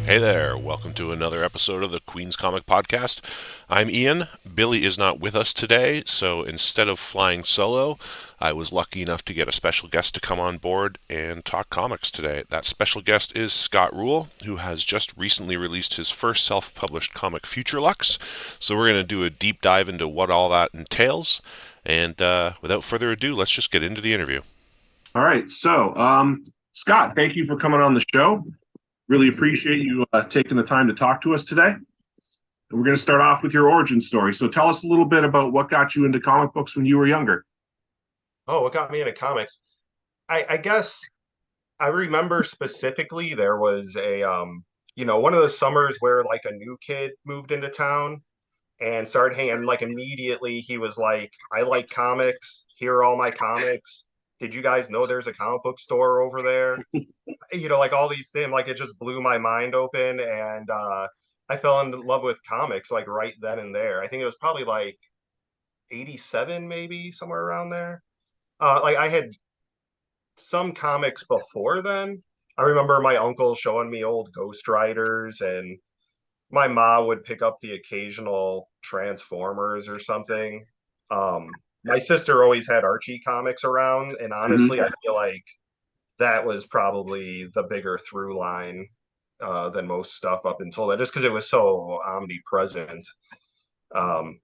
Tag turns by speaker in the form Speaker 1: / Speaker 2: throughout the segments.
Speaker 1: Hey there, welcome to another episode of the Queen's Comic Podcast. I'm Ian. Billy is not with us today, so instead of flying solo, I was lucky enough to get a special guest to come on board and talk comics today. That special guest is Scott Ruhl, who has just recently released his first self published comic, Futurelux. So we're going to do a deep dive into what all that entails. And without further ado, let's just get into the interview.
Speaker 2: All right. Scott, thank you for coming on the show. Really appreciate you taking the time to talk to us today. And we're going to start off with your origin story. So tell us a little bit about what got you into comic books when you were younger.
Speaker 3: Oh, what got me into comics? I guess I remember specifically there was one of the summers where like a new kid moved into town and started hanging. Like immediately he was like, I like comics. Here are all my comics. Did you guys know there's a comic book store over there? Like all these things, like it just blew my mind open. And I fell in love with comics like right then and there. I think it was probably like 87, maybe somewhere around there. Like I had some comics before then. I remember my uncle showing me old Ghost Riders, and my mom would pick up the occasional Transformers or something. My sister always had Archie comics around, and honestly,
Speaker 2: Mm-hmm.
Speaker 3: I feel like that was probably the bigger through line than most stuff up until that, just because it was so omnipresent. Um,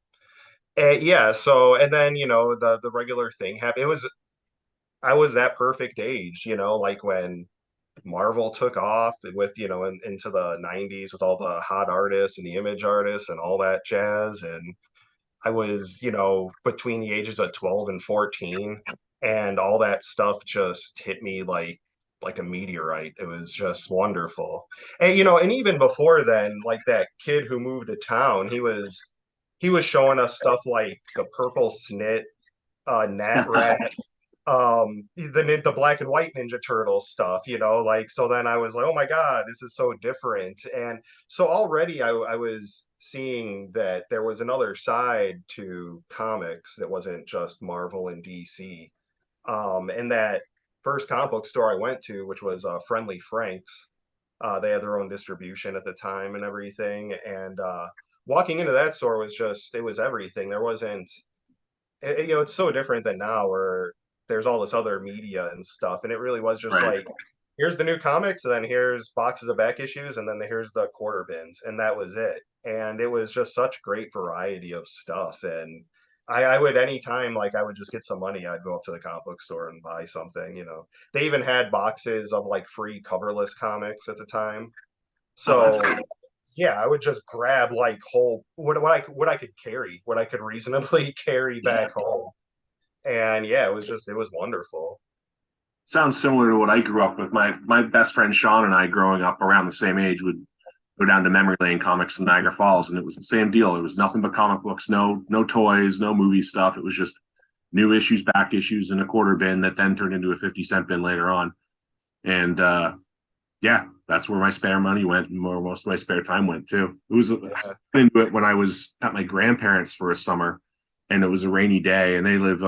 Speaker 3: and yeah, so and then the regular thing happened. I was that perfect age, like when Marvel took off with, into the 90s with all the hot artists and the image artists and all that jazz. And I was, between the ages of 12 and 14, and all that stuff just hit me like a meteorite. It was just wonderful. And and even before then, like that kid who moved to town, he was showing us stuff like the Purple Snit, Nat Rat, the black and white Ninja Turtle stuff, like so then I was like, oh my God, this is so different. And so already I was seeing that there was another side to comics that wasn't just Marvel and DC. And that first comic book store I went to, which was Friendly Frank's, they had their own distribution at the time and everything. And walking into that store was just, it was everything. There wasn't it's so different than now where there's all this other media and stuff. And it really was just
Speaker 2: Right.
Speaker 3: like, here's the new comics, and then here's boxes of back issues, and then here's the quarter bins. And that was it. And it was just such great variety of stuff. And I would anytime like I would just get some money, I'd go up to the comic book store and buy something. They even had boxes of like free coverless comics at the time.
Speaker 2: Oh, that's
Speaker 3: So
Speaker 2: cool.
Speaker 3: yeah, I would just grab like whole what I could carry, what I could reasonably carry
Speaker 2: Yeah.
Speaker 3: back home. And yeah, it was wonderful.
Speaker 2: Sounds similar to what I grew up with. My best friend Sean and I, growing up around the same age, would go down to memory lane comics in Niagara Falls, and it was the same deal. It was nothing but comic books, no toys, no movie stuff. It was just new issues, back issues, in a quarter bin that then turned into a 50-cent bin later on. And yeah, that's where my spare money went, and where most of my spare time went too. It was
Speaker 3: Yeah.
Speaker 2: into it when I was at my grandparents for a summer, and it was a rainy day, and they live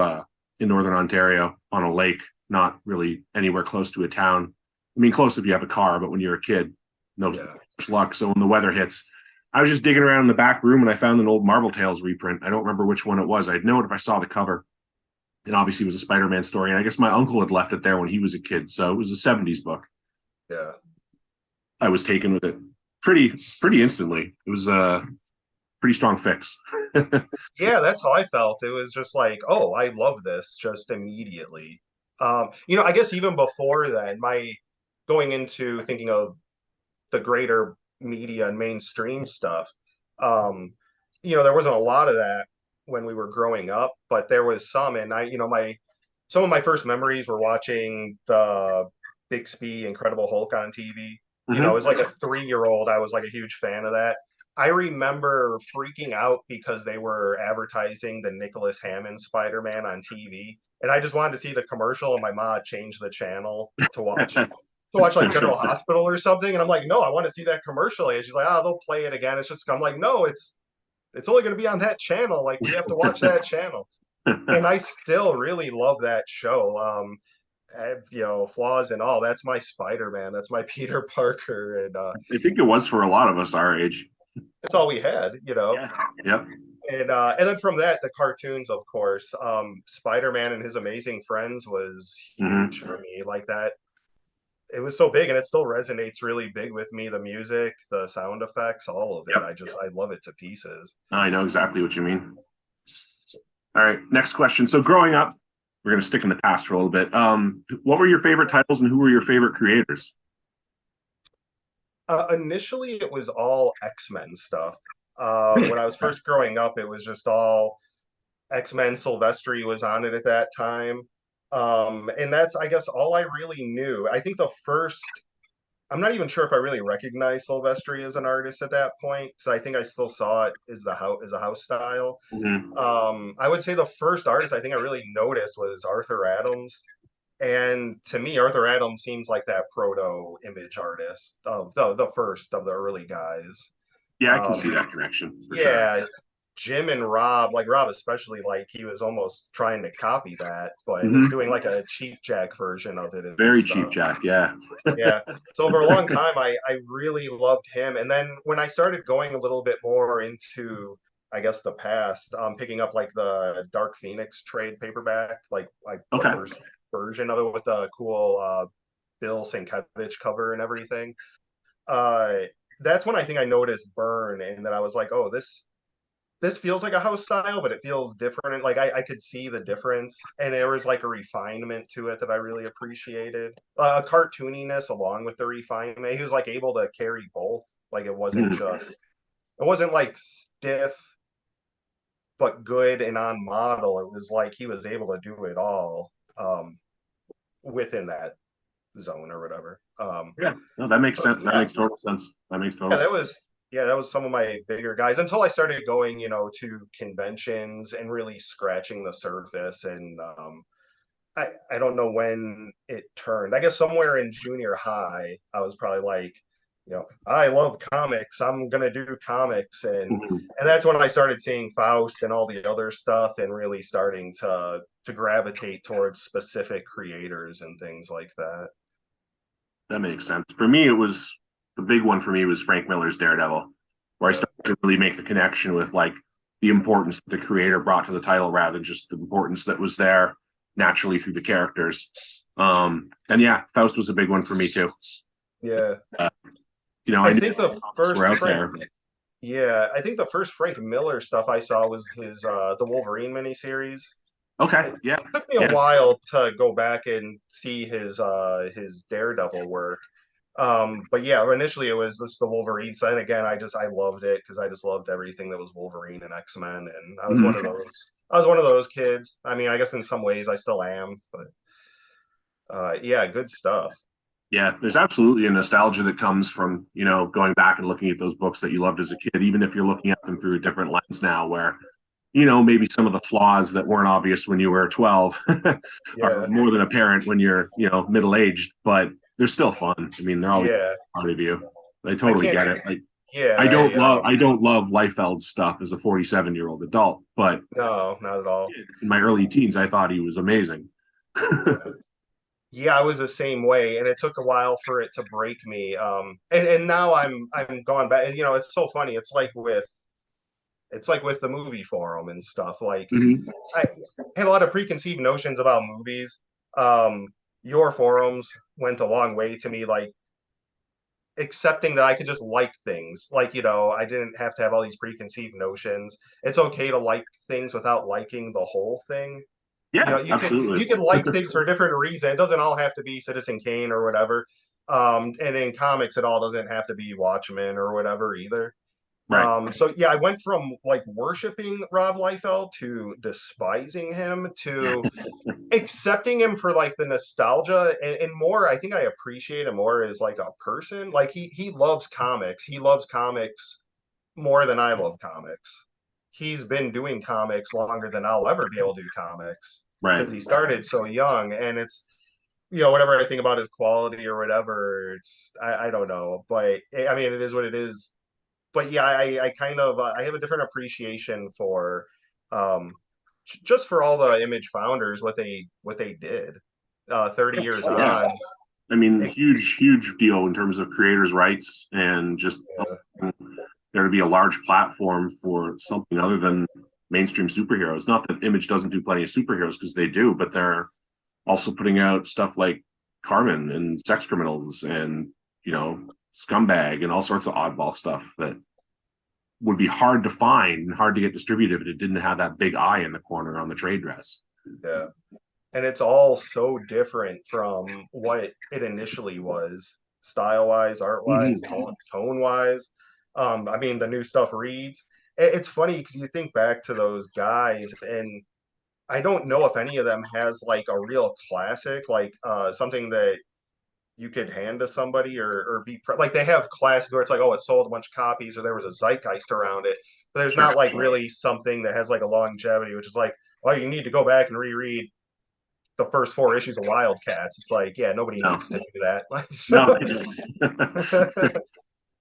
Speaker 2: in northern Ontario on a lake, not really anywhere close to a town. I mean, close if you have a car, but when you're a kid, no
Speaker 3: Yeah.
Speaker 2: luck. So when the weather hits, I was just digging around in the back room, and I found an old Marvel Tales reprint. I don't remember which one it was. I'd know it if I saw the cover. And obviously, it was a Spider-Man story. And I guess my uncle had left it there when he was a kid, so it was a '70s book.
Speaker 3: Yeah.
Speaker 2: I was taken with it pretty instantly. It was a pretty strong fix.
Speaker 3: Yeah, that's how I felt. It was just like, oh, I love this just immediately. I guess even before then, my going into thinking of the greater media and mainstream stuff, um, there wasn't a lot of that when we were growing up, but there was some, and my some of my first memories were watching the Bixby Incredible Hulk on TV. As
Speaker 2: Mm-hmm.
Speaker 3: like a 3-year old, I was like a huge fan of that. I remember freaking out because they were advertising the Nicholas Hammond Spider-Man on TV, and I just wanted to see the commercial, and my mom changed the channel to watch like General Hospital or something. And I'm like, no, I want to see that commercial. And she's like, oh, they'll play it again. It's just, I'm like, no, it's only going to be on that channel. Like we have to watch that channel. And I still really love that show. flaws and all. That's my Spider-Man. That's my Peter Parker, and
Speaker 2: I think it was for a lot of us our age.
Speaker 3: it's all we had.
Speaker 2: Yeah. Yep.
Speaker 3: And then from that, the cartoons, of course. Spider-Man and His Amazing Friends was huge
Speaker 2: Hmm.
Speaker 3: for me. Like that, it was so big, and it still resonates really big with me. The music, the sound effects, all of it.
Speaker 2: Yep.
Speaker 3: I love it to pieces.
Speaker 2: I know exactly what you mean. All right, next question. So growing up, we're going to stick in the past for a little bit. What were your favorite titles and who were your favorite creators?
Speaker 3: Initially, it was all X-Men stuff. When I was first growing up, it was just all X-Men. Silvestri was on it at that time. And that's, I guess, all I really knew. I think I'm not even sure if I really recognized Silvestri as an artist at that point, because I think I still saw it as a house style.
Speaker 2: Mm-hmm.
Speaker 3: I would say the first artist I think I really noticed was Arthur Adams. And to me, Arthur Adams seems like that proto image artist of the first of the early guys.
Speaker 2: Yeah, I can see
Speaker 3: Um,
Speaker 2: that connection for sure.
Speaker 3: yeah, Jim and Rob, like Rob especially, like he was almost trying to copy that, but was
Speaker 2: Mm-hmm.
Speaker 3: doing like a cheap jack version of it and
Speaker 2: Very cheap,
Speaker 3: stuff.
Speaker 2: Jack. Yeah.
Speaker 3: Yeah. So for a long time, I really loved him. And then when I started going a little bit more into, I guess, the past, picking up like the Dark Phoenix trade paperback, like the
Speaker 2: Okay.
Speaker 3: first version of it with the cool Bill Sienkiewicz cover and everything. Uh, that's when I think I noticed Burn, and that I was like, oh, this feels like a house style, but it feels different. And like I could see the difference, and there was like a refinement to it that I really appreciated. A cartooniness along with the refinement. He was like able to carry both. Like
Speaker 2: Mhm.
Speaker 3: it wasn't like stiff but good and on model. It was like he was able to do it all within that zone or whatever.
Speaker 2: Yeah. No, that makes
Speaker 3: But
Speaker 2: sense. That makes total sense. That makes total
Speaker 3: yeah,
Speaker 2: sense.
Speaker 3: that was some of my bigger guys until I started going, to conventions and really scratching the surface. And I don't know when it turned. I guess somewhere in junior high, I was probably like, I love comics. I'm gonna do comics,
Speaker 2: Mhm.
Speaker 3: and that's when I started seeing Faust and all the other stuff, and really starting to gravitate towards specific creators and things like that.
Speaker 2: That makes sense. For me, it was the big one for me was Frank Miller's Daredevil, where I
Speaker 3: Yeah.
Speaker 2: started to really make the connection with like the importance that the creator brought to the title rather than just the importance that was there naturally through the characters. And yeah, Faust was a big one for me too.
Speaker 3: Yeah.
Speaker 2: Uh, I
Speaker 3: I
Speaker 2: knew
Speaker 3: think the
Speaker 2: comics were
Speaker 3: first
Speaker 2: out
Speaker 3: Frank
Speaker 2: there.
Speaker 3: Yeah, I think the first Frank Miller stuff I saw was his the Wolverine miniseries.
Speaker 2: Okay,
Speaker 3: It
Speaker 2: yeah,
Speaker 3: took me a
Speaker 2: yeah.
Speaker 3: while to go back and see his Daredevil work. But yeah, initially it was just the Wolverine side. And again, I loved it because I just loved everything that was Wolverine and X-Men, and I was one of
Speaker 2: Mhm.
Speaker 3: those. I was one of those kids. I mean, I guess in some ways I still am, but yeah, good stuff.
Speaker 2: Yeah, there's absolutely a nostalgia that comes from, going back and looking at those books that you loved as a kid, even if you're looking at them through a different lens now, where, maybe some of the flaws that weren't obvious when you were 12 are
Speaker 3: Yeah,
Speaker 2: more than apparent when you're, middle aged, but they're still fun. I mean, they're always
Speaker 3: yeah.
Speaker 2: part of you. I
Speaker 3: I
Speaker 2: totally
Speaker 3: can't.
Speaker 2: get it. Like,
Speaker 3: Yeah,
Speaker 2: I don't love Liefeld's stuff as a 47-year-old adult, but
Speaker 3: no, not at all.
Speaker 2: in my early teens, I thought he was amazing.
Speaker 3: Yeah. Yeah, I was the same way, and it took a while for it to break me. And now I'm gone back. And it's so funny. It's like with the movie forum and stuff. Like
Speaker 2: Mhm.
Speaker 3: I had a lot of preconceived notions about movies. Um, your forums went a long way to me, like accepting that I could just like things. Like, I didn't have to have all these preconceived notions. It's okay to like things without liking the whole thing.
Speaker 2: Yeah,
Speaker 3: You
Speaker 2: absolutely.
Speaker 3: can like things for a different reason. It doesn't all have to be Citizen Kane or whatever. And in comics, it all doesn't have to be Watchmen or whatever either.
Speaker 2: Right.
Speaker 3: So yeah, I went from like worshiping Rob Liefeld to despising him to accepting him for like the nostalgia and more. I think I appreciate him more as like a person. Like he loves comics. He loves comics more than I love comics. He's been doing comics longer than I'll ever be able to do comics
Speaker 2: Right.
Speaker 3: because he started so young. And it's, whatever I think about his quality or whatever, I don't know. But I mean, it is what it is. But yeah, I kind of I have a different appreciation for um just for all the image founders what they did. 30 years
Speaker 2: Yeah.
Speaker 3: on.
Speaker 2: I mean, huge deal in terms of creators' rights and just there to be a large platform for something other than mainstream superheroes. Not that Image doesn't do plenty of superheroes, because they do, but they're also putting out stuff like Carmen and Sex Criminals and, Scumbag and all sorts of oddball stuff that would be hard to find and hard to get distributed if it didn't have that big eye in the corner on the trade dress.
Speaker 3: Yeah. And it's all so different from what it initially was, style wise, art wise, tone wise. I mean, the new stuff reads. It's funny because you think back to those guys, and I don't know if any of them has like a real classic, like something that you could hand to somebody or like they have classic where it's like, oh, it sold a bunch of copies or there was a zeitgeist around it. But there's not like really something that has like a longevity, which is like, oh, you need to go back and reread the first 4 issues of Wildcats. It's like, yeah, nobody needs to do that.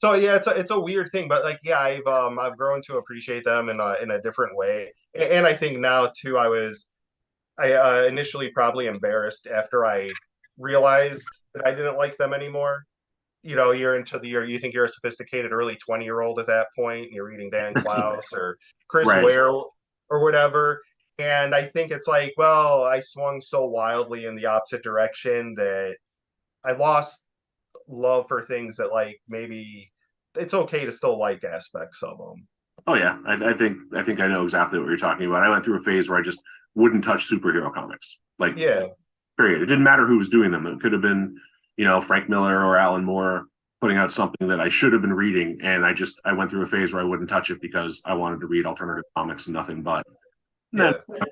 Speaker 3: So yeah, it's a weird thing, but like, yeah, I've grown to appreciate them in a different way, and I think now too, I initially probably embarrassed after I realized that I didn't like them anymore. You're into the year, you think you're a sophisticated early 20-year-old at that point, and you're reading Dan Klaus or Chris
Speaker 2: Right.
Speaker 3: Ware or whatever. And I think it's like, well, I swung so wildly in the opposite direction that I lost love for things that like maybe it's okay to still like aspects of them.
Speaker 2: Oh yeah, I think I know exactly what you're talking about. I went through a phase where I just wouldn't touch superhero comics. Like,
Speaker 3: Yeah,
Speaker 2: period. It didn't matter who was doing them. It could have been, Frank Miller or Alan Moore putting out something that I should have been reading, and I went through a phase where I wouldn't touch it because I wanted to read alternative comics and nothing but. And then
Speaker 3: yeah,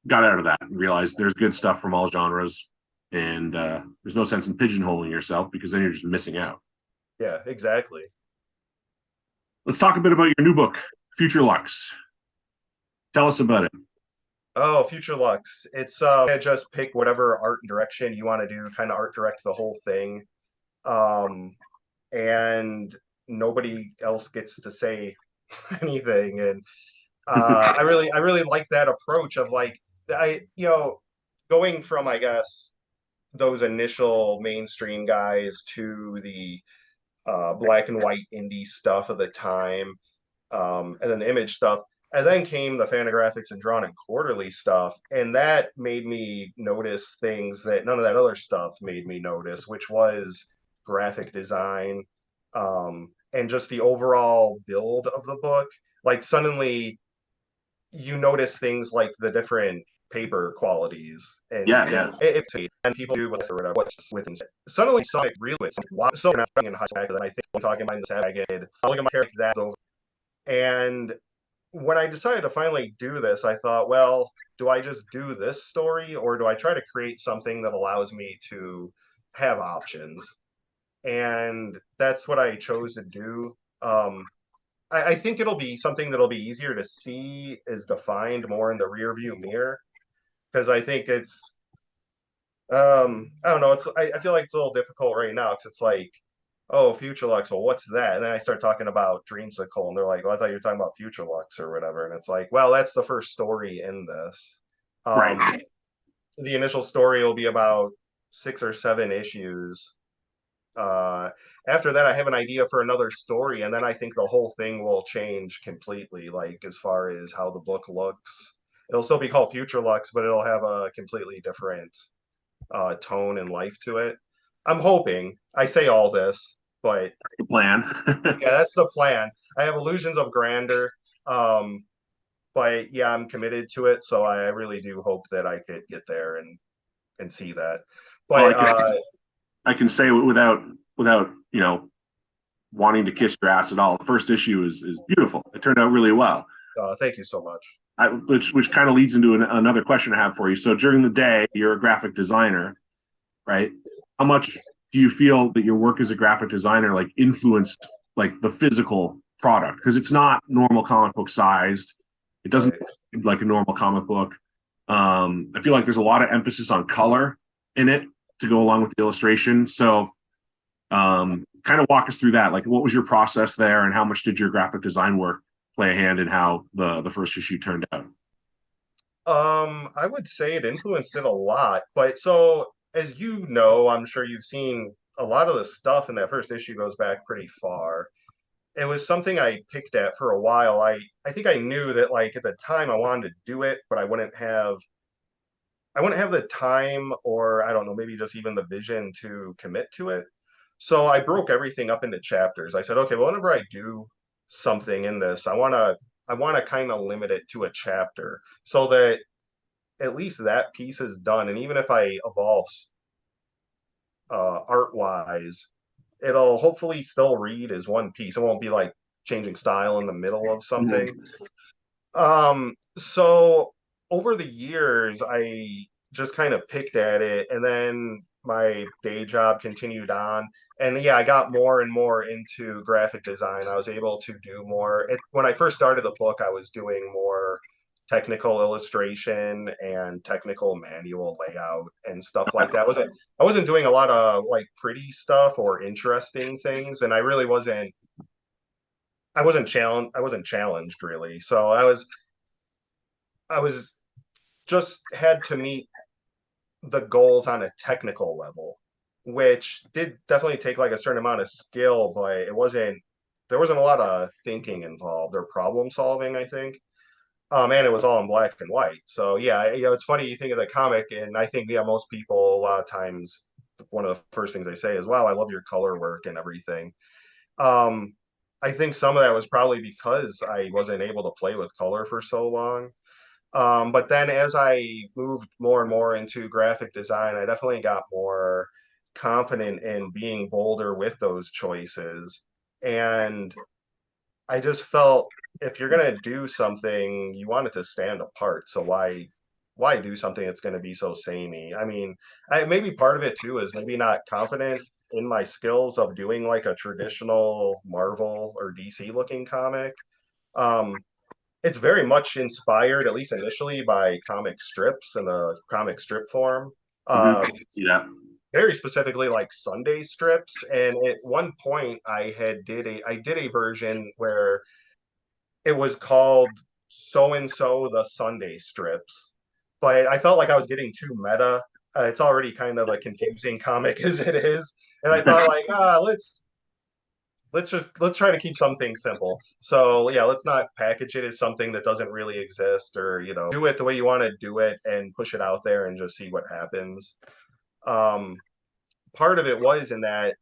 Speaker 2: got out of that and realized there's good stuff from all genres, and there's no sense in pigeonholing yourself because then you're just missing out.
Speaker 3: yeah, exactly.
Speaker 2: Let's talk a bit about your new book, Futurelux. Tell us about it.
Speaker 3: Oh, Futurelux. It's just pick whatever art direction you want to do, kind of art direct the whole thing. And nobody else gets to say anything. And I really like that approach of like going from, I guess, those initial mainstream guys to the black and white indie stuff of the time, and then the Image stuff. And then came the Fantagraphics and Drawn and Quarterly stuff, and that made me notice things that none of that other stuff made me notice, which was graphic design, and just the overall build of the book. Like suddenly you notice things like the different paper qualities and
Speaker 2: Yeah.
Speaker 3: and people do what's or whatever what's with them. Suddenly Sonic realism. So not in high school, and I think I'm talking about this agate. I'll look at my character that over. And when I decided to finally do this, I thought, well, do I just do this story or do I try to create something that allows me to have options? And that's what I chose to do. I think it'll be something that'll be easier to see is defined more in the rear view mirror because I think it's I don't know, I feel like it's a little difficult right now because it's like, oh, Futurelux, well, what's that? And then I start talking about Dreamsicle, and they're like, well, I thought you were talking about Futurelux or whatever. And it's like, well, that's the first story in this.
Speaker 2: Right.
Speaker 3: The initial story will be about 6 or 7 issues. Uh, After that, I have an idea for another story, and then I think the whole thing will change completely, like as far as how the book looks. It'll still be called Futurelux, but it'll have a completely different tone and life to it. I'm hoping. I say all this, but
Speaker 2: That's the plan.
Speaker 3: yeah, that's the plan. I have illusions of grandeur, um, but yeah, I'm committed to it. So I really do hope that I could get there and see that.
Speaker 2: Well,
Speaker 3: But
Speaker 2: I can say without wanting to kiss your ass at all. The first issue is beautiful. It turned out really well.
Speaker 3: thank you so much.
Speaker 2: Which kind of leads into another question I have for you. So during the day, you're a graphic designer, right? How much do you feel that your work as a graphic designer like influenced like the physical product? Because it's not normal comic book sized. It doesn't look like a normal comic book. I feel like there's a lot of emphasis on color in it to go along with the illustration. So kind of walk us through that. Like, what was your process there, and how much did your graphic design work play a hand in how the first issue turned out?
Speaker 3: I would say it influenced it a lot, but so as you know, I'm sure you've seen a lot of the stuff in that first issue goes back pretty far. It was something I picked at for a while. I think I knew that like at the time I wanted to do it, but I wouldn't have the time or I don't know, maybe just even the vision to commit to it. So I broke everything up into chapters. I said, okay, well, whenever I do something in this, I want to kind of limit it to a chapter so that at least that piece is done. And even if I evolve art wise, it'll hopefully still read as one piece. It won't be like changing style in the middle of something.
Speaker 2: Mhm.
Speaker 3: So over the years, I just kind of picked at it, and then my day job continued on. And yeah, I got more and more into graphic design. I was able to do more. When I first started the book, I was doing more technical illustration and technical manual layout and stuff like that. I wasn't doing a lot of like pretty stuff or interesting things, and I really wasn't challenged really. So I was just had to meet the goals on a technical level, which did definitely take like a certain amount of skill, but there wasn't a lot of thinking involved or problem solving, I think. And it was all in black and white. So yeah, it's funny you think of the comic, and I think yeah, most people a lot of times one of the first things they say is, "Wow, I love your color work and everything." Um, I think some of that was probably because I wasn't able to play with color for so long. But then as I moved more and more into graphic design, I definitely got more confident in being bolder with those choices. And I just felt if you're gonna do something, you want it to stand apart. So why do something that's gonna be so samey? I mean, maybe part of it too is maybe not confident in my skills of doing like a traditional Marvel or DC looking comic. Um, it's very much inspired, at least initially, by comic strips and the comic strip form.
Speaker 2: Mhm.
Speaker 3: Uh,
Speaker 2: See that?
Speaker 3: Very specifically, like Sunday strips. And at one point, I did a version where it was called so and so the Sunday strips, but I felt like I was getting too meta. It's already kind of a confusing comic as it is, and I thought like let's try to keep something simple. So yeah, let's not package it as something that doesn't really exist, or do it the way you want to do it and push it out there and just see what happens. Um, Part of it was in that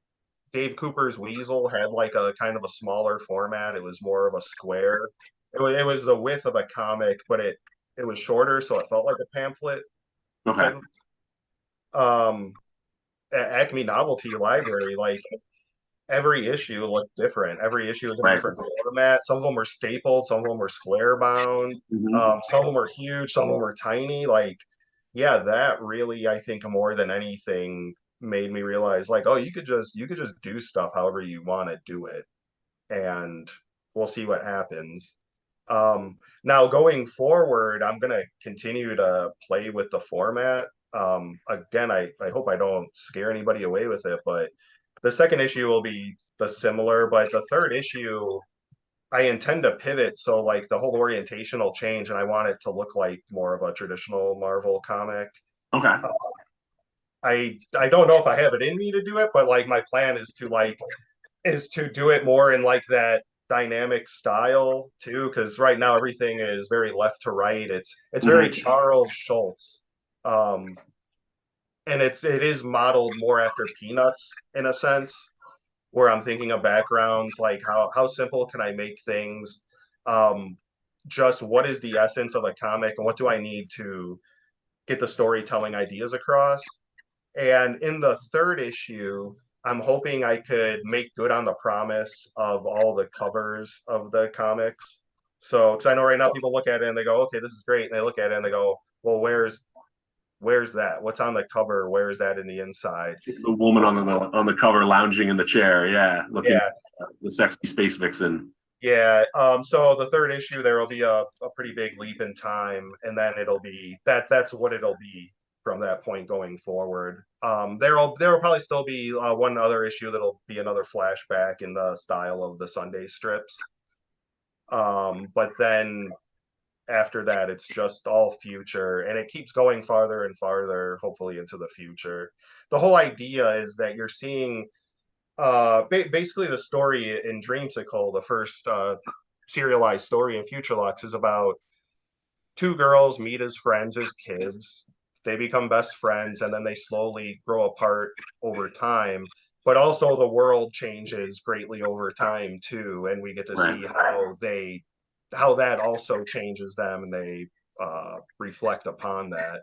Speaker 3: Dave Cooper's Weasel had like a kind of a smaller format. It was more of a square. It was the width of a comic, but it was shorter, so it felt like a pamphlet
Speaker 2: Okay.
Speaker 3: type. Um, Acme Novelty Library, like every issue looked different. Every issue was in a
Speaker 2: Right.
Speaker 3: different format. Some of them were stapled, some of them were square bound,
Speaker 2: Mhm.
Speaker 3: some of them were huge, some of them were tiny. Like, yeah, that really, I think, more than anything, made me realize, like, oh, you could just do stuff however you want to do it, and we'll see what happens. Now going forward, I'm gonna continue to play with the format. Again, I hope I don't scare anybody away with it, but the second issue will be the similar, but the third issue, I intend to pivot so like the whole orientation will change, and I want it to look like more of a traditional Marvel comic.
Speaker 2: Okay.
Speaker 3: Uh, I don't know if I have it in me to do it, but like my plan is to do it more in like that dynamic style too, because right now everything is very left to right. It's very
Speaker 2: Mhm.
Speaker 3: Charles Schultz, um, and it is modeled more after Peanuts in a sense, where I'm thinking of backgrounds like how simple can I make things, um, just what is the essence of a comic and what do I need to get the storytelling ideas across. And in the third issue, I'm hoping I could make good on the promise of all the covers of the comics. So, because I know right now people look at it and they go, okay, this is great. And they look at it and they go, well, where's that? What's on the cover? Where is that in the inside?
Speaker 2: The woman on the cover lounging in the chair. Yeah, looking
Speaker 3: Yeah,
Speaker 2: the sexy space vixen.
Speaker 3: yeah. So the third issue, there will be a pretty big leap in time, and then it'll be that's what it'll be from that point going forward. There will probably still be one other issue that'll be another flashback in the style of the Sunday strips. But then after that, it's just all future, and it keeps going farther and farther, hopefully into the future. The whole idea is that you're seeing basically the story in Dreamsicle, the first serialized story in Futurelux, is about two girls meet as friends as kids. They become best friends, and then they slowly grow apart over time. But also, the world changes greatly over time too, and we get to
Speaker 2: Right.
Speaker 3: see how that also changes them, and they reflect upon that.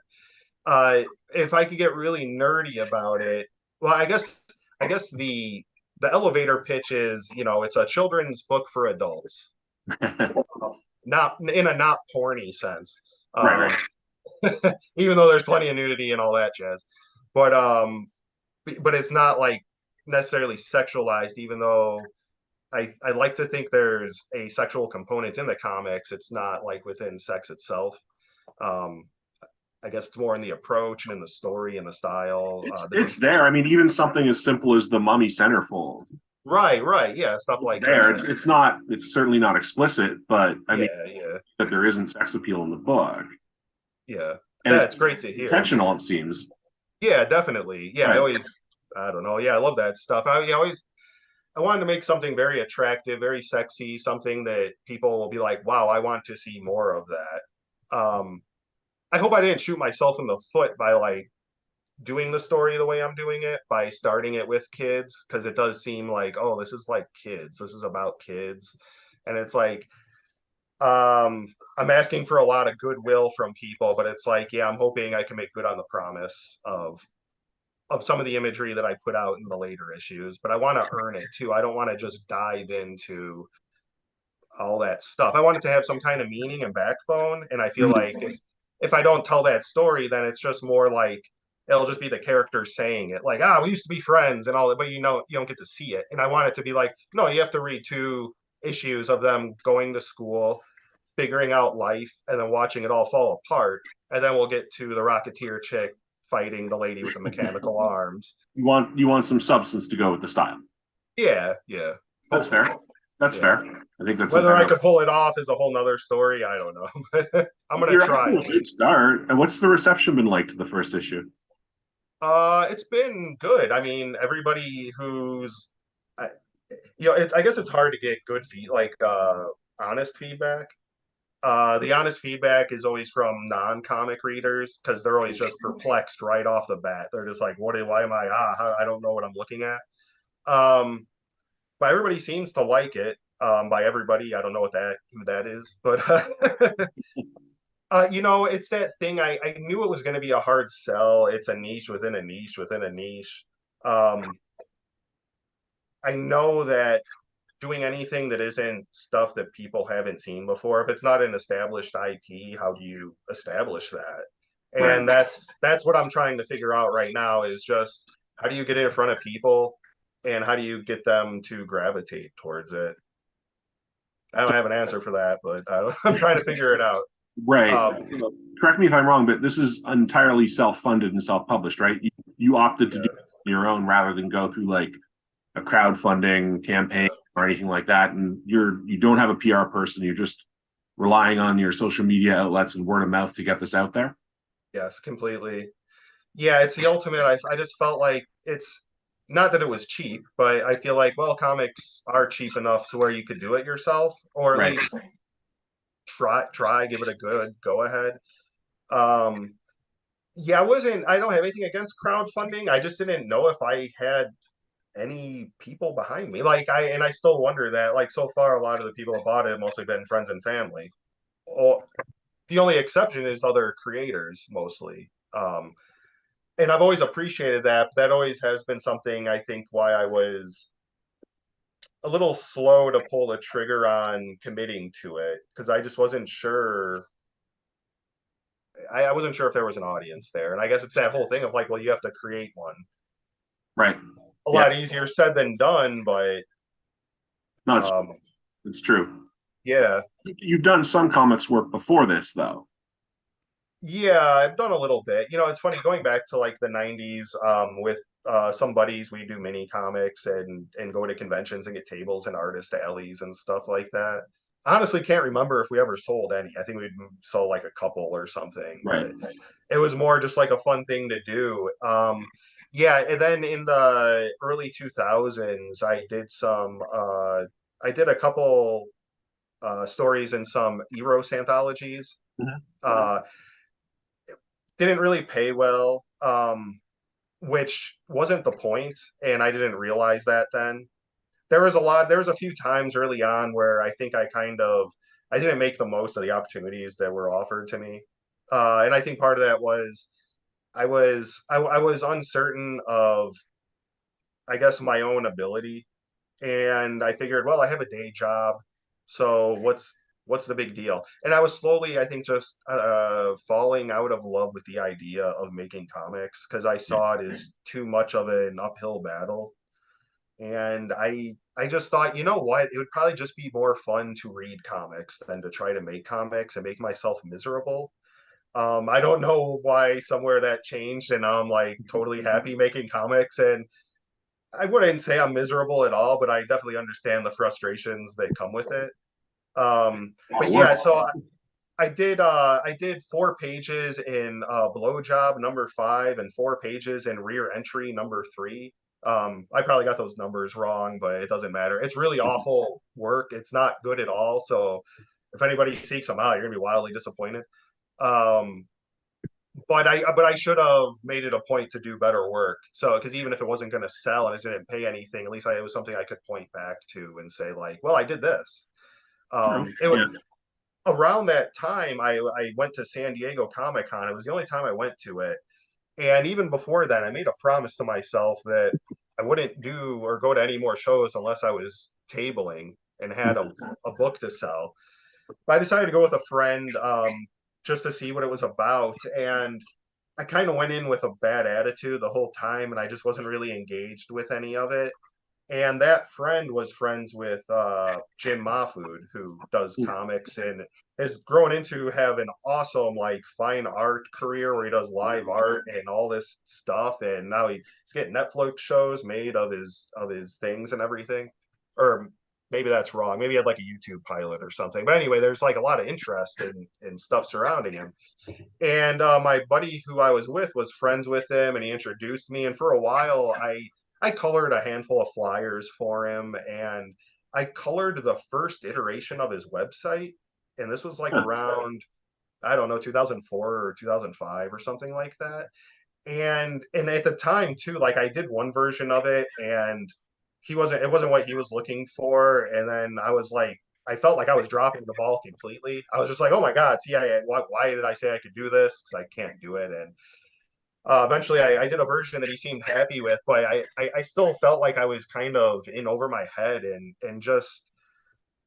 Speaker 3: If I could get really nerdy about it, well, I guess the elevator pitch is, it's a children's book for adults, not in a not porny sense.
Speaker 2: Right.
Speaker 3: Um, even though there's plenty of nudity and all that jazz, but it's not like necessarily sexualized. Even though I like to think there's a sexual component in the comics, it's not like within sex itself. Um, I guess it's more in the approach and in the story and the style.
Speaker 2: It's there. I mean, even something as simple as the mummy centerfold.
Speaker 3: Right, yeah, stuff
Speaker 2: It's
Speaker 3: like
Speaker 2: there.
Speaker 3: that.
Speaker 2: It's not. It's certainly not explicit, but I mean
Speaker 3: Yeah,
Speaker 2: that there isn't sex appeal in the book,
Speaker 3: yeah.
Speaker 2: and it's
Speaker 3: That's great to hear.
Speaker 2: intentional. It seems.
Speaker 3: Yeah, definitely. Yeah,
Speaker 2: Right.
Speaker 3: I don't know. Yeah, I love that stuff. I wanted to make something very attractive, very sexy, something that people will be like, wow, I want to see more of that. I hope I didn't shoot myself in the foot by like doing the story the way I'm doing it, by starting it with kids, because it does seem like, oh, this is like kids. This is about kids. And it's like, I'm asking for a lot of goodwill from people, but it's like, yeah, I'm hoping I can make good on the promise of some of the imagery that I put out in the later issues, but I want to earn it too. I don't want to just dive into all that stuff. I want it to have some kind of meaning and backbone. And I feel like if I don't tell that story, then it's just more like it'll just be the character saying it, like, we used to be friends and all that, but you don't get to see it. And I want it to be like, no, you have to read 2 issues of them going to school, figuring out life, and then watching it all fall apart. And then we'll get to the Rocketeer chick fighting the lady with the mechanical arms.
Speaker 2: You want some substance to go with the style.
Speaker 3: Yeah.
Speaker 2: That's
Speaker 3: Hopefully.
Speaker 2: fair. That's
Speaker 3: Yeah.
Speaker 2: fair. I think that's a
Speaker 3: Whether I
Speaker 2: better.
Speaker 3: could pull it off is a whole nother story. I don't know. I'm gonna
Speaker 2: You're off
Speaker 3: try
Speaker 2: to
Speaker 3: at
Speaker 2: a good
Speaker 3: least.
Speaker 2: start. And what's the reception been like to the first issue?
Speaker 3: It's been good. I mean, everybody who's, I, I guess it's hard to get good honest feedback. The honest feedback is always from non-comic readers because they're always just perplexed right off the bat. They're just like, why am I don't know what I'm looking at. Um, but everybody seems to like it. By everybody, I don't know who that is, but it's that thing. I knew it was going to be a hard sell. It's a niche within a niche within a niche. Um, I know that doing anything that isn't stuff that people haven't seen before, if it's not an established IP, how do you establish that?
Speaker 2: Right.
Speaker 3: And that's what I'm trying to figure out right now is just how do you get it in front of people and how do you get them to gravitate towards it? I don't have an answer for that, but I'm trying to figure it out.
Speaker 2: Right.
Speaker 3: Um,
Speaker 2: Correct me if I'm wrong, but this is entirely self-funded and self-published, right? You opted to do it
Speaker 3: yeah,
Speaker 2: on your own rather than go through like a crowdfunding campaign
Speaker 3: yeah.
Speaker 2: or anything like that. And you don't have a PR person. You're just relying on your social media outlets and word of mouth to get this out there.
Speaker 3: Yes, completely. Yeah, it's the ultimate. I just felt like it's not that it was cheap, but I feel like, well, comics are cheap enough to where you could do it yourself, or at
Speaker 2: Right.
Speaker 3: least give it a good go ahead. Um, yeah, I don't have anything against crowdfunding. I just didn't know if I had any people behind me. And I still wonder that, like, so far, a lot of the people who bought it have mostly been friends and family. Or the only exception is other creators, mostly. And I've always appreciated that. But that always has been something I think why I was a little slow to pull the trigger on committing to it because I just wasn't sure. I wasn't sure if there was an audience there, and I guess it's that whole thing of like, well, you have to create one.
Speaker 2: Right.
Speaker 3: A
Speaker 2: Yeah.
Speaker 3: lot easier said than done, but
Speaker 2: No,
Speaker 3: um,
Speaker 2: it's true.
Speaker 3: yeah,
Speaker 2: You've done some comics work before this, though.
Speaker 3: yeah, I've done a little bit. It's funny going back to like the '90s with some buddies. We do mini comics and go to conventions and get tables and artists to Ellie's and stuff like that. honestly can't remember if we ever sold any. I think we sold like a couple or something,
Speaker 2: Right.
Speaker 3: but it was more just like a fun thing to do. Yeah, and then in the early 2000s, I did a couple stories in some Eros anthologies.
Speaker 2: Mhm.
Speaker 3: Uh, didn't really pay well, which wasn't the point, and I didn't realize that then. There was a few times early on where I think I didn't make the most of the opportunities that were offered to me. And I think part of that was I was uncertain of, I guess, my own ability. And I figured, well, I have a day job, so what's the big deal? And I was slowly, I think, just falling out of love with the idea of making comics because I
Speaker 2: Yeah.
Speaker 3: saw it as too much of an uphill battle. And I just thought, you know what? It would probably just be more fun to read comics than to try to make comics and make myself miserable. I don't know why somewhere that changed, and now I'm like totally happy making comics. And I wouldn't say I'm miserable at all, but I definitely understand the frustrations that come with it.
Speaker 2: A lot
Speaker 3: But
Speaker 2: of
Speaker 3: yeah,
Speaker 2: work.
Speaker 3: so I did 4 pages in blowjob number 5 and 4 pages in rear entry number 3. I probably got those numbers wrong, but it doesn't matter. It's really awful work. It's not good at all. So if anybody seeks them out, you're gonna be wildly disappointed. Um, but I should have made it a point to do better work. So because even if it wasn't going to sell and it didn't pay anything, at least it was something I could point back to and say like, well, I did this.
Speaker 2: True.
Speaker 3: It was
Speaker 2: Yeah.
Speaker 3: around that time I went to San Diego Comic Con. It was the only time I went to it. And even before that, I made a promise to myself that I wouldn't do or go to any more shows unless I was tabling and had a book to sell. But I decided to go with a friend, just to see what it was about. And I kind of went in with a bad attitude the whole time, and I just wasn't really engaged with any of it. And that friend was friends with Jim Mahfood, who does comics and has grown into have an awesome like fine art career where he does live art and all this stuff. And now he's getting Netflix shows made of his things and everything. Or maybe that's wrong. Maybe he had like a YouTube pilot or something. But anyway, there's like a lot of interest in stuff surrounding him. And my buddy who I was with was friends with him, and he introduced me. And for a while, I colored a handful of flyers for him, and I colored the first iteration of his website. And this was like
Speaker 2: Huh.
Speaker 3: around, I don't know, 2004 or 2005 or something like that. And at the time too, like I did one version of it, and it wasn't what he was looking for. And then I was like, I felt like I was dropping the ball completely. I was just like, oh my god, see, why did I say I could do this? Because I can't do it. And eventually, I did a version that he seemed happy with, but I still felt like I was kind of in over my head and just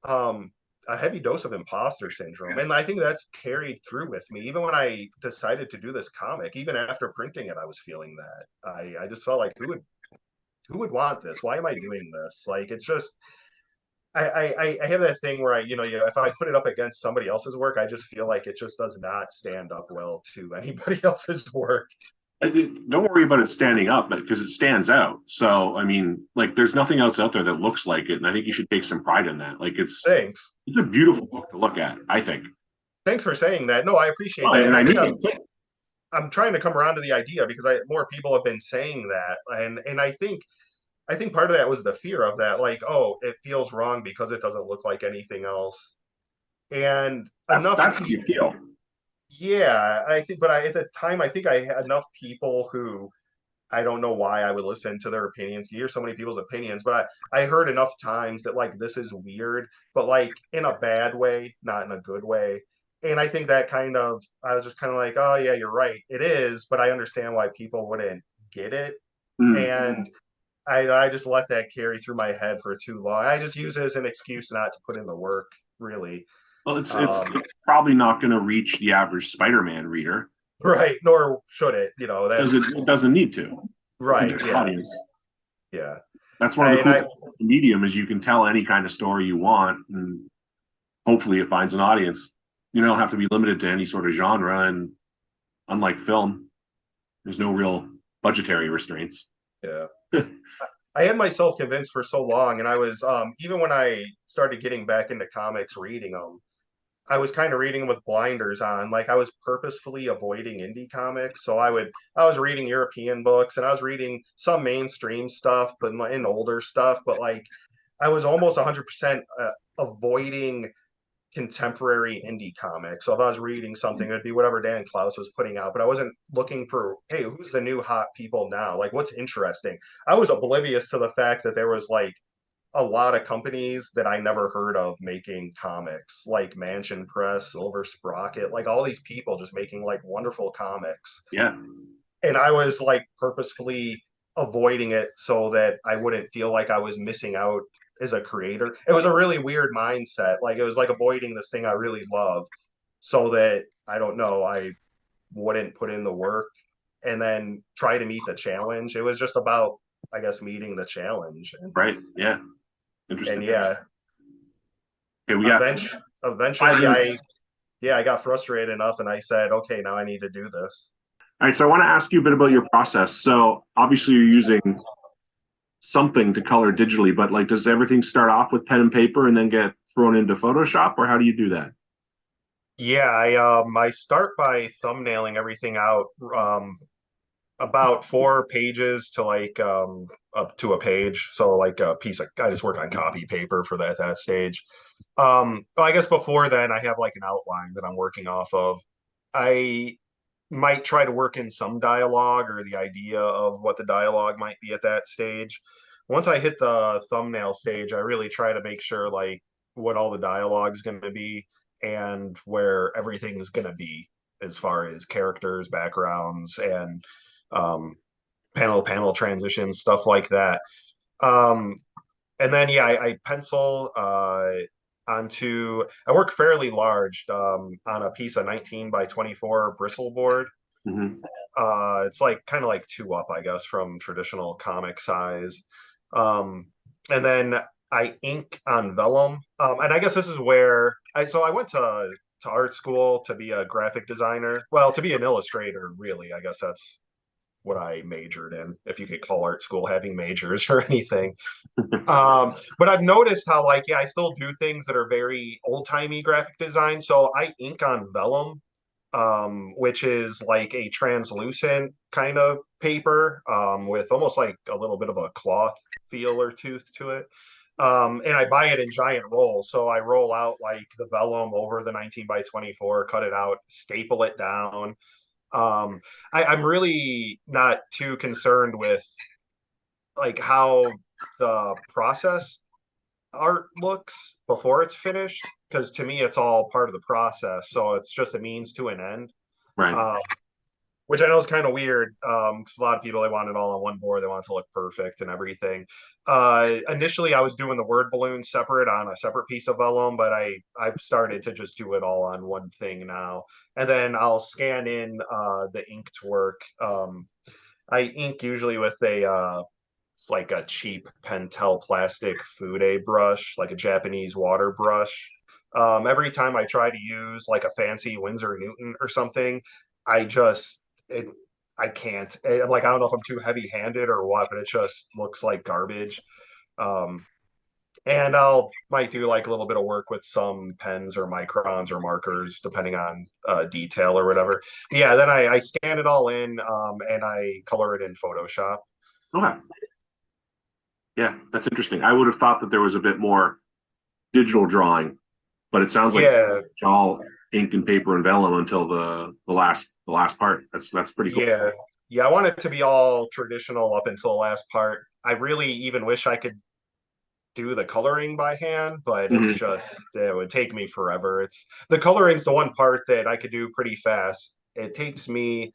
Speaker 3: um a heavy dose of imposter syndrome. And I think that's carried through with me. Even when I decided to do this comic, even after printing it, I was feeling that. I just felt like who would want this? Why am I doing this? Like it's just I have that thing where if I put it up against somebody else's work, I just feel like it just does not stand up well to anybody else's work.
Speaker 2: Don't worry about it standing up because it stands out. So, I mean, like, there's nothing else out there that looks like it, and I think you should take some pride in that. Like,
Speaker 3: Thanks.
Speaker 2: it's a beautiful book to look at, I think.
Speaker 3: Thanks for saying that. No, I appreciate
Speaker 2: Well,
Speaker 3: that.
Speaker 2: and
Speaker 3: And
Speaker 2: I
Speaker 3: I think
Speaker 2: mean,
Speaker 3: I'm trying to come around to the idea because more people have been saying that. And I think part of that was the fear of that, like, oh, it feels wrong because it doesn't look like anything else. And enough
Speaker 2: that's the
Speaker 3: people,
Speaker 2: appeal.
Speaker 3: yeah, I think, but at the time, I think I had enough people who I don't know why I would listen to their opinions. You hear so many people's opinions, but I heard enough times that like this is weird, but like in a bad way, not in a good way. And I think that I was just kind of like, oh yeah, you're right, it is, but I understand why people wouldn't get it.
Speaker 2: Mm.
Speaker 3: And I just let that carry through my head for too long. I just use it as an excuse not to put in the work, really.
Speaker 2: Well,
Speaker 3: Um,
Speaker 2: it's probably not going to reach the average Spider-Man reader
Speaker 3: right, nor should it.
Speaker 2: because
Speaker 3: That's
Speaker 2: it doesn't need to. It's a
Speaker 3: right.
Speaker 2: different
Speaker 3: Yeah,
Speaker 2: audience.
Speaker 3: yeah.
Speaker 2: That's one of the
Speaker 3: And
Speaker 2: cool
Speaker 3: I
Speaker 2: things about the medium is you can tell any kind of story you want, and hopefully it finds an audience. You don't have to be limited to any sort of genre, and unlike film, there's no real budgetary restraints.
Speaker 3: yeah. I had myself convinced for so long, and I was even when I started getting back into comics, reading them, I was kind of reading them with blinders on. Like I was purposefully avoiding indie comics. So I was reading European books and I was reading some mainstream stuff, but in older stuff. But like I was almost 100% avoiding contemporary indie comics. So if I was reading something, it'd be whatever Dan Klaus was putting out. But I wasn't looking for, hey, who's the new hot people now? Like what's interesting? I was oblivious to the fact that there was like a lot of companies that I never heard of making comics, like Mansion Press, Silver Sprocket, like all these people just making like wonderful comics.
Speaker 2: Yeah.
Speaker 3: And I was like purposefully avoiding it so that I wouldn't feel like I was missing out as a creator. It was a really weird mindset. Like it was like avoiding this thing I really love so that I don't know, I wouldn't put in the work and then try to meet the challenge. It was just about, I guess, meeting the challenge.
Speaker 2: Right. Yeah.
Speaker 3: And
Speaker 2: Interesting.
Speaker 3: yeah,
Speaker 2: Okay, we got five
Speaker 3: eventually
Speaker 2: minutes.
Speaker 3: I got frustrated enough and I said, okay, now I need to do this.
Speaker 2: All right, so I want to ask you a bit about your process. So obviously you're using something to color digitally, but like, does everything start off with pen and paper and then get thrown into Photoshop, or how do you do that?
Speaker 3: Yeah, I start by thumbnailing everything out, about 4 pages to like up to a page. So like a piece of I just work on copy paper for that stage. But I guess before then I have like an outline that I'm working off of. I might try to work in some dialogue or the idea of what the dialogue might be at that stage. Once I hit the thumbnail stage, I really try to make sure like what all the dialogue is going to be and where everything is going to be as far as characters, backgrounds, and um, panel transitions, stuff like that. Um, and then yeah, I pencil onto. I work fairly large on a piece of 19 by 24 bristle board.
Speaker 2: Mm-hmm.
Speaker 3: It's like kind of like two up, I guess, from traditional comic size. And then I ink on vellum. And I guess this is where I went to art school to be a graphic designer. Well, to be an illustrator, really. I guess that's what I majored in, if you could call art school having majors or anything. But I've noticed how like yeah, I still do things that are very old-timey graphic design. So I ink on vellum, which is like a translucent kind of paper with almost like a little bit of a cloth feel or tooth to it. And I buy it in giant rolls. So I roll out like the vellum over the 19 by 24, cut it out, staple it down. I'm really not too concerned with like how the process art looks before it's finished, because to me it's all part of the process. So it's just a means to an end.
Speaker 2: Right.
Speaker 3: Um, which I know is kind of weird because a lot of people they want it all on one board. They want it to look perfect and everything. Initially, I was doing the word balloon separate on a separate piece of vellum, but I've started to just do it all on one thing now. And then I'll scan in the inked work. I ink usually with a it's like a cheap Pentel plastic Fude brush, like a Japanese water brush. Every time I try to use like a fancy Winsor Newton or something, I just it I can't. Like I don't know if I'm too heavy-handed or what, but it just looks like garbage. Um, and I'll might do like a little bit of work with some pens or microns or markers, depending on detail or whatever. Yeah, then I scan it all in and I color it in Photoshop.
Speaker 2: Okay. Yeah, that's interesting. I would have thought that there was a bit more digital drawing, but it sounds like
Speaker 3: Yeah,
Speaker 2: it's all ink and paper and vellum until the last part. That's pretty cool.
Speaker 3: yeah, yeah. I want it to be all traditional up until the last part. I really even wish I could do the coloring by hand, but it's
Speaker 2: Mm-hmm.
Speaker 3: just it would take me forever. It's the coloring's the one part that I could do pretty fast. It takes me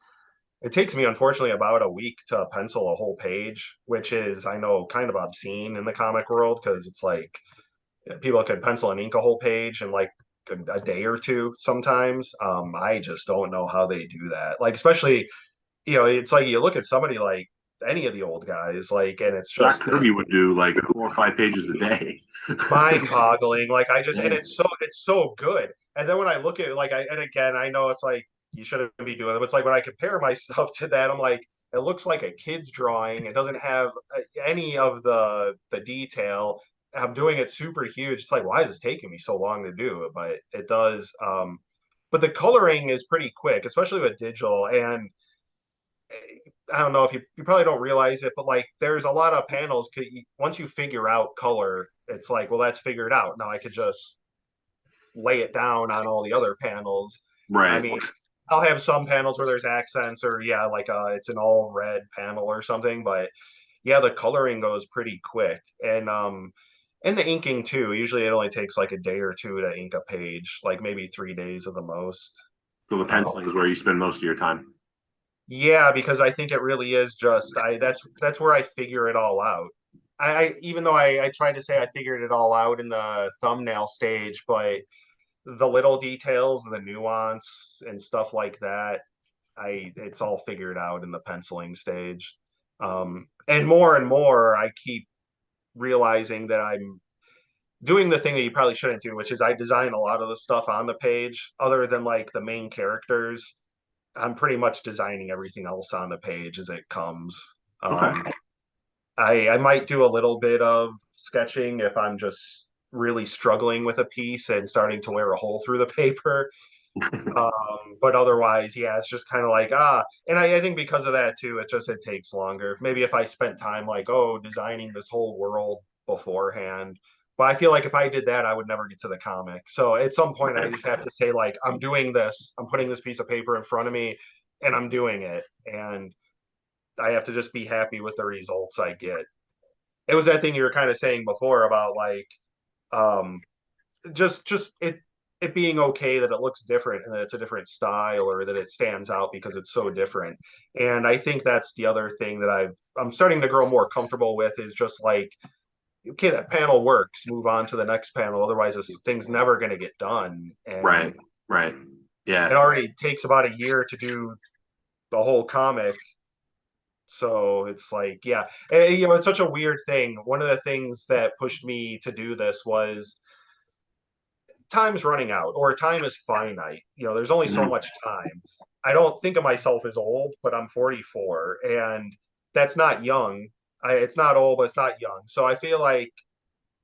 Speaker 3: unfortunately about a week to pencil a whole page, which is I know kind of obscene in the comic world because it's like people can pencil and ink a whole page in like a day or two sometimes. I just don't know how they do that. Like especially it's like you look at somebody like any of the old guys, like, and it's
Speaker 2: Jack
Speaker 3: just
Speaker 2: Kirby would do like 4 or 5 pages a day.
Speaker 3: mind-boggling. Like I just, and
Speaker 2: Yeah.
Speaker 3: it's so good. And then when I look at like and again, I know it's like you shouldn't be doing it, but it's like when I compare myself to that, I'm like, It looks like a kid's drawing. It doesn't have any of the detail. I'm doing it super huge. It's like, why is this taking me so long to do? But it does. But the coloring is pretty quick, especially with digital. And I don't know if you probably don't realize it, but like there's a lot of panels. Once you figure out color, it's like, well, that's figured out. Now I could just lay it down on all the other panels. I
Speaker 2: Right.
Speaker 3: mean, I'll have some panels where there's accents or yeah, like it's an all red panel or something, but yeah, the coloring goes pretty quick. And the inking too. Usually it only takes like a day or two to ink a page, like maybe 3 days at the most.
Speaker 2: So the
Speaker 3: Um,
Speaker 2: penciling is where you spend most of your time.
Speaker 3: yeah, because I think it really is just that's where I figure it all out. I even though I tried to say I figured it all out in the thumbnail stage, but the little details, the nuance and stuff like that, it's all figured out in the penciling stage. And more, I keep realizing that I'm doing the thing that you probably shouldn't do, which is I design a lot of the stuff on the page, other than like the main characters. I'm pretty much designing everything else on the page as it comes.
Speaker 2: Okay.
Speaker 3: I might do a little bit of sketching if I'm just really struggling with a piece and starting to wear a hole through the paper. But otherwise, yeah, it's just kind of like and I think because of that too, it takes longer. Maybe if I spent time like, oh, designing this whole world beforehand. But I feel like if I did that, I would never get to the comic. So at some point I just have to say, like, I'm doing this, I'm putting this piece of paper in front of me and I'm doing it. And I have to just be happy with the results I get. It was that thing you were kind of saying before about like um just it being okay that it looks different and that it's a different style or that it stands out because it's so different. And I think that's the other thing that I'm starting to grow more comfortable with is just like, okay, that panel works, move on to the next panel. Otherwise this thing's never going to get done.
Speaker 2: Right.
Speaker 3: And
Speaker 2: Right.
Speaker 3: it
Speaker 2: Yeah.
Speaker 3: already takes about a year to do the whole comic. So it's like, yeah, it's such a weird thing. One of the things that pushed me to do this was time's running out or time is finite. There's only so
Speaker 2: Mhm.
Speaker 3: much time. I don't think of myself as old, but I'm 44 and that's not young. It's not old, but it's not young. So I feel like,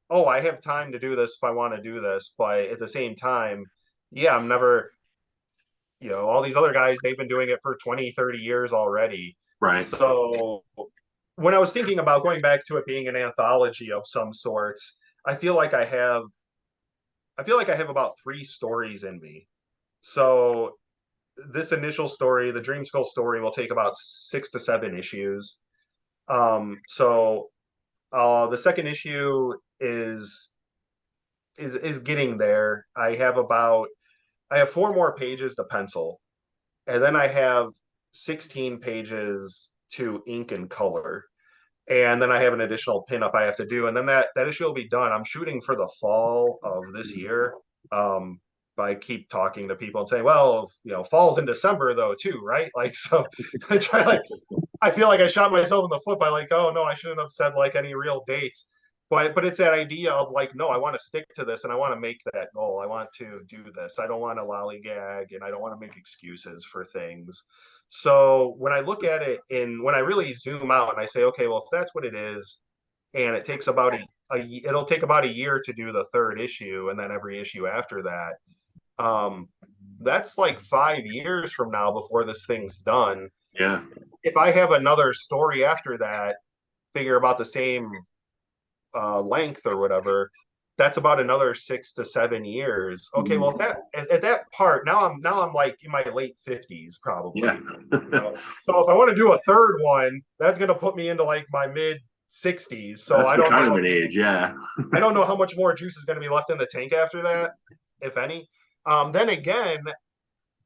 Speaker 3: oh, I have time to do this if I want to do this. But at the same time, yeah, I'm never, all these other guys, they've been doing it for 20, 30 years already.
Speaker 2: Right.
Speaker 3: So when I was thinking about going back to it being an anthology of some sorts, I feel like I have about 3 stories in me. So this initial story, the Dream Skull story, will take about 6 to 7 issues. So the second issue is getting there. I have 4 more pages to pencil, and then I have 16 pages to ink and color. And then I have an additional pinup I have to do, and then that issue will be done. I'm shooting for the fall of this year. Um, but I keep talking to people and saying, well, fall's in December though too, right? Like, so I try like I feel like I shot myself in the foot by like, oh no, I shouldn't have said like any real dates. But it's that idea of like, no, I want to stick to this and I want to make that goal. I want to do this. I don't want to lollygag and I don't want to make excuses for things. So when I look at it when I really zoom out and I say, okay, well, if that's what it is, and it takes about it'll take about a year to do the third issue, and then every issue after that. Um, that's like 5 years from now before this thing's done.
Speaker 2: Yeah.
Speaker 3: If I have another story after that, figure about the same length or whatever, that's about another 6 to 7 years. Okay, well at that part now I'm like in my late 50s
Speaker 2: Yeah.
Speaker 3: probably. So if I want to do a third one, that's gonna put me into like my mid 60s. So
Speaker 2: That's retirement age. Yeah.
Speaker 3: I don't know how much more juice is going to be left in the tank after that, if any. Then again,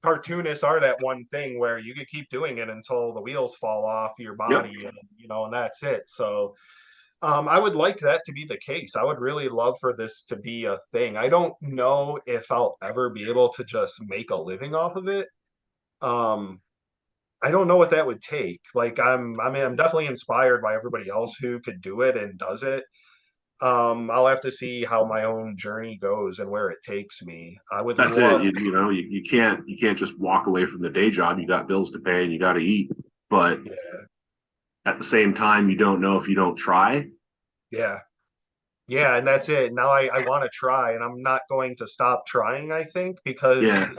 Speaker 3: cartoonists are that one thing where you could keep doing it until the wheels fall off your
Speaker 2: Yep.
Speaker 3: body, and that's it. So I would like that to be the case. I would really love for this to be a thing. I don't know if I'll ever be able to just make a living off of it. Um, I don't know what that would take. Like I'm definitely inspired by everybody else who could do it and does it. I'll have to see how my own journey goes and where it takes me. I would
Speaker 2: That's it.
Speaker 3: love,
Speaker 2: You can't just walk away from the day job. You got bills to pay and you got to eat. but
Speaker 3: Yeah.
Speaker 2: at the same time, you don't know if you don't try.
Speaker 3: Yeah.
Speaker 2: So,
Speaker 3: Yeah, and that's it. Now I want to try, and I'm not going to stop trying, I think, because
Speaker 2: yeah,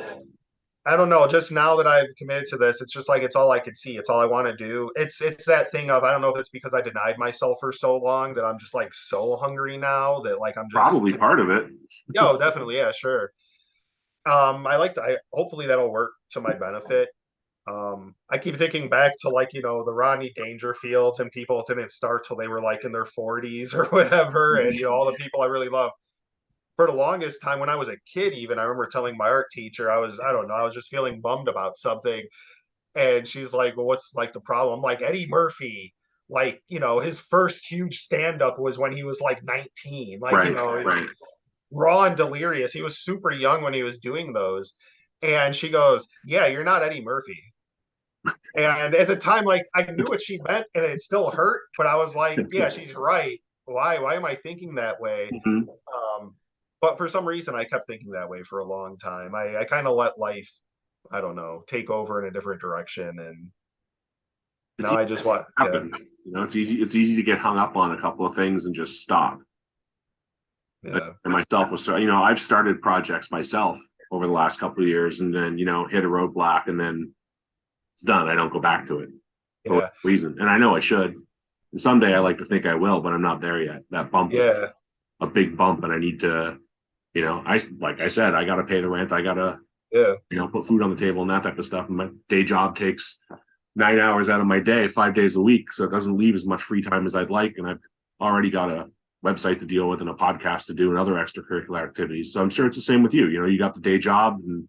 Speaker 3: I don't know, just now that I've committed to this, it's just like it's all I can see. It's all I want to do. It's that thing of I don't know if it's because I denied myself for so long that I'm just like so hungry now that like I'm just
Speaker 2: probably part of it.
Speaker 3: yo, definitely, yeah, sure. I like to I hopefully that'll work to my benefit. I keep thinking back to like, the Rodney Dangerfields and people didn't start till they were like in their 40s or whatever, and all the people I really love. For the longest time when I was a kid, even I remember telling my art teacher, I don't know, I was just feeling bummed about something. And she's like, well, what's like the problem? I'm like, Eddie Murphy, like, his first huge stand-up was when he was like 19. Like,
Speaker 2: Right, right.
Speaker 3: raw and delirious. He was super young when he was doing those. And she goes, yeah, you're not Eddie Murphy. And at the time, like I knew what she meant and it still hurt, but I was like, yeah, she's right. Why am I thinking that way?
Speaker 2: Mhm.
Speaker 3: Um, but for some reason I kept thinking that way for a long time. I kind of let life, I don't know, take over in a different direction. And
Speaker 2: It's
Speaker 3: now
Speaker 2: easy
Speaker 3: I just
Speaker 2: to
Speaker 3: want, yeah,
Speaker 2: happen. It's easy to get hung up on a couple of things and just stop.
Speaker 3: yeah,
Speaker 2: And myself was so, I've started projects myself over the last couple of years and then, hit a roadblock and then it's done. I don't go back to it for whatever
Speaker 3: yeah,
Speaker 2: reason. And I know I should. And someday I like to think I will, but I'm not there yet. That bump is
Speaker 3: yeah,
Speaker 2: a big bump and I need to, like I said, I gotta pay the rent. I gotta,
Speaker 3: yeah,
Speaker 2: put food on the table and that type of stuff. And my day job takes 9 hours out of my day, 5 days a week. So it doesn't leave as much free time as I'd like. And I've already got a website to deal with and a podcast to do and other extracurricular activities. So I'm sure it's the same with you. You got the day job and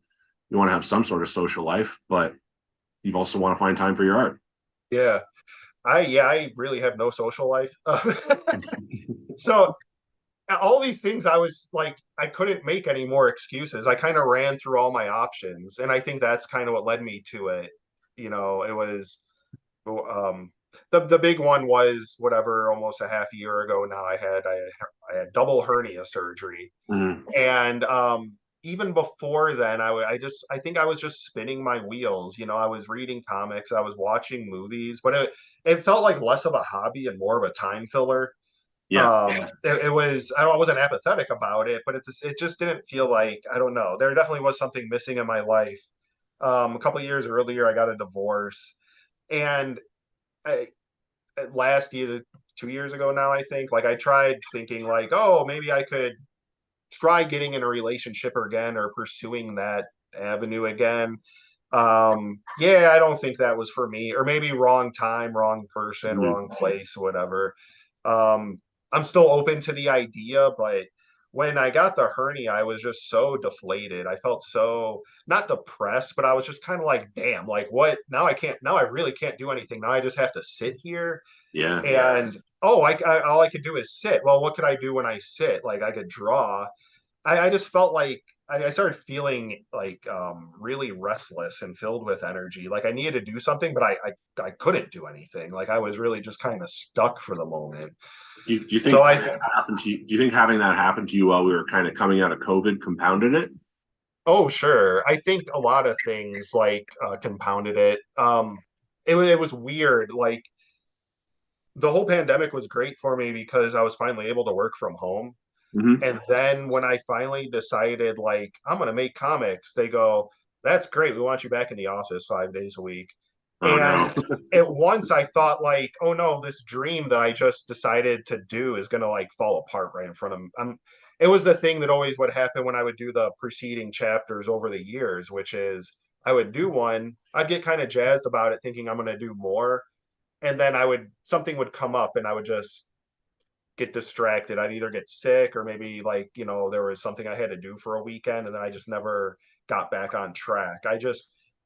Speaker 2: you want to have some sort of social life, but you also want to find time for your art.
Speaker 3: yeah. I really have no social life. So all these things I was like I couldn't make any more excuses. I kind of ran through all my options and I think that's kind of what led me to it. It was um the big one was whatever almost a half year ago now I had double hernia surgery.
Speaker 2: Mm-hmm.
Speaker 3: And even before then I think I was just spinning my wheels. I was reading comics, I was watching movies, but it felt like less of a hobby and more of a time filler.
Speaker 2: Yeah.
Speaker 3: It was I wasn't apathetic about it, but it just didn't feel like I don't know. There definitely was something missing in my life. A couple of years earlier, I got a divorce, and I, last year, 2 years ago now, I think, like I tried thinking like, oh, maybe I could try getting in a relationship again or pursuing that avenue again. Yeah, I don't think that was for me, or maybe wrong time, wrong person,
Speaker 2: Mm-hmm.
Speaker 3: wrong place, whatever. Um, I'm still open to the idea, but when I got the hernia, I was just so deflated. I felt so not depressed, but I was just kind of like, damn, like what? Now I can't, now I really can't do anything. Now I just have to sit here
Speaker 2: Yeah.
Speaker 3: and oh, all I could do is sit. Well, what could I do when I sit? Like I could draw. I just felt like I started feeling like really restless and filled with energy. Like I needed to do something, but I couldn't do anything. Like I was really just kind of stuck for the moment.
Speaker 2: Do you think
Speaker 3: So
Speaker 2: that happened to you? Do you think having that happen to you while we were kind of coming out of COVID compounded it?
Speaker 3: oh sure, I think a lot of things like compounded it. It was weird. Like the whole pandemic was great for me because I was finally able to work from home.
Speaker 2: Mm-hmm.
Speaker 3: And then when I finally decided, like, I'm going to make comics, they go, that's great. We want you back in the office 5 days a week.
Speaker 2: Oh
Speaker 3: And
Speaker 2: no.
Speaker 3: at once I thought, like, oh no, this dream that I just decided to do is going to like fall apart right in front of me. It was the thing that always would happen when I would do the preceding chapters over the years, which is I would do one, I'd get kind of jazzed about it, thinking I'm going to do more. And then something would come up and I would just get distracted. I'd either get sick or maybe like, there was something I had to do for a weekend and then I just never got back on track.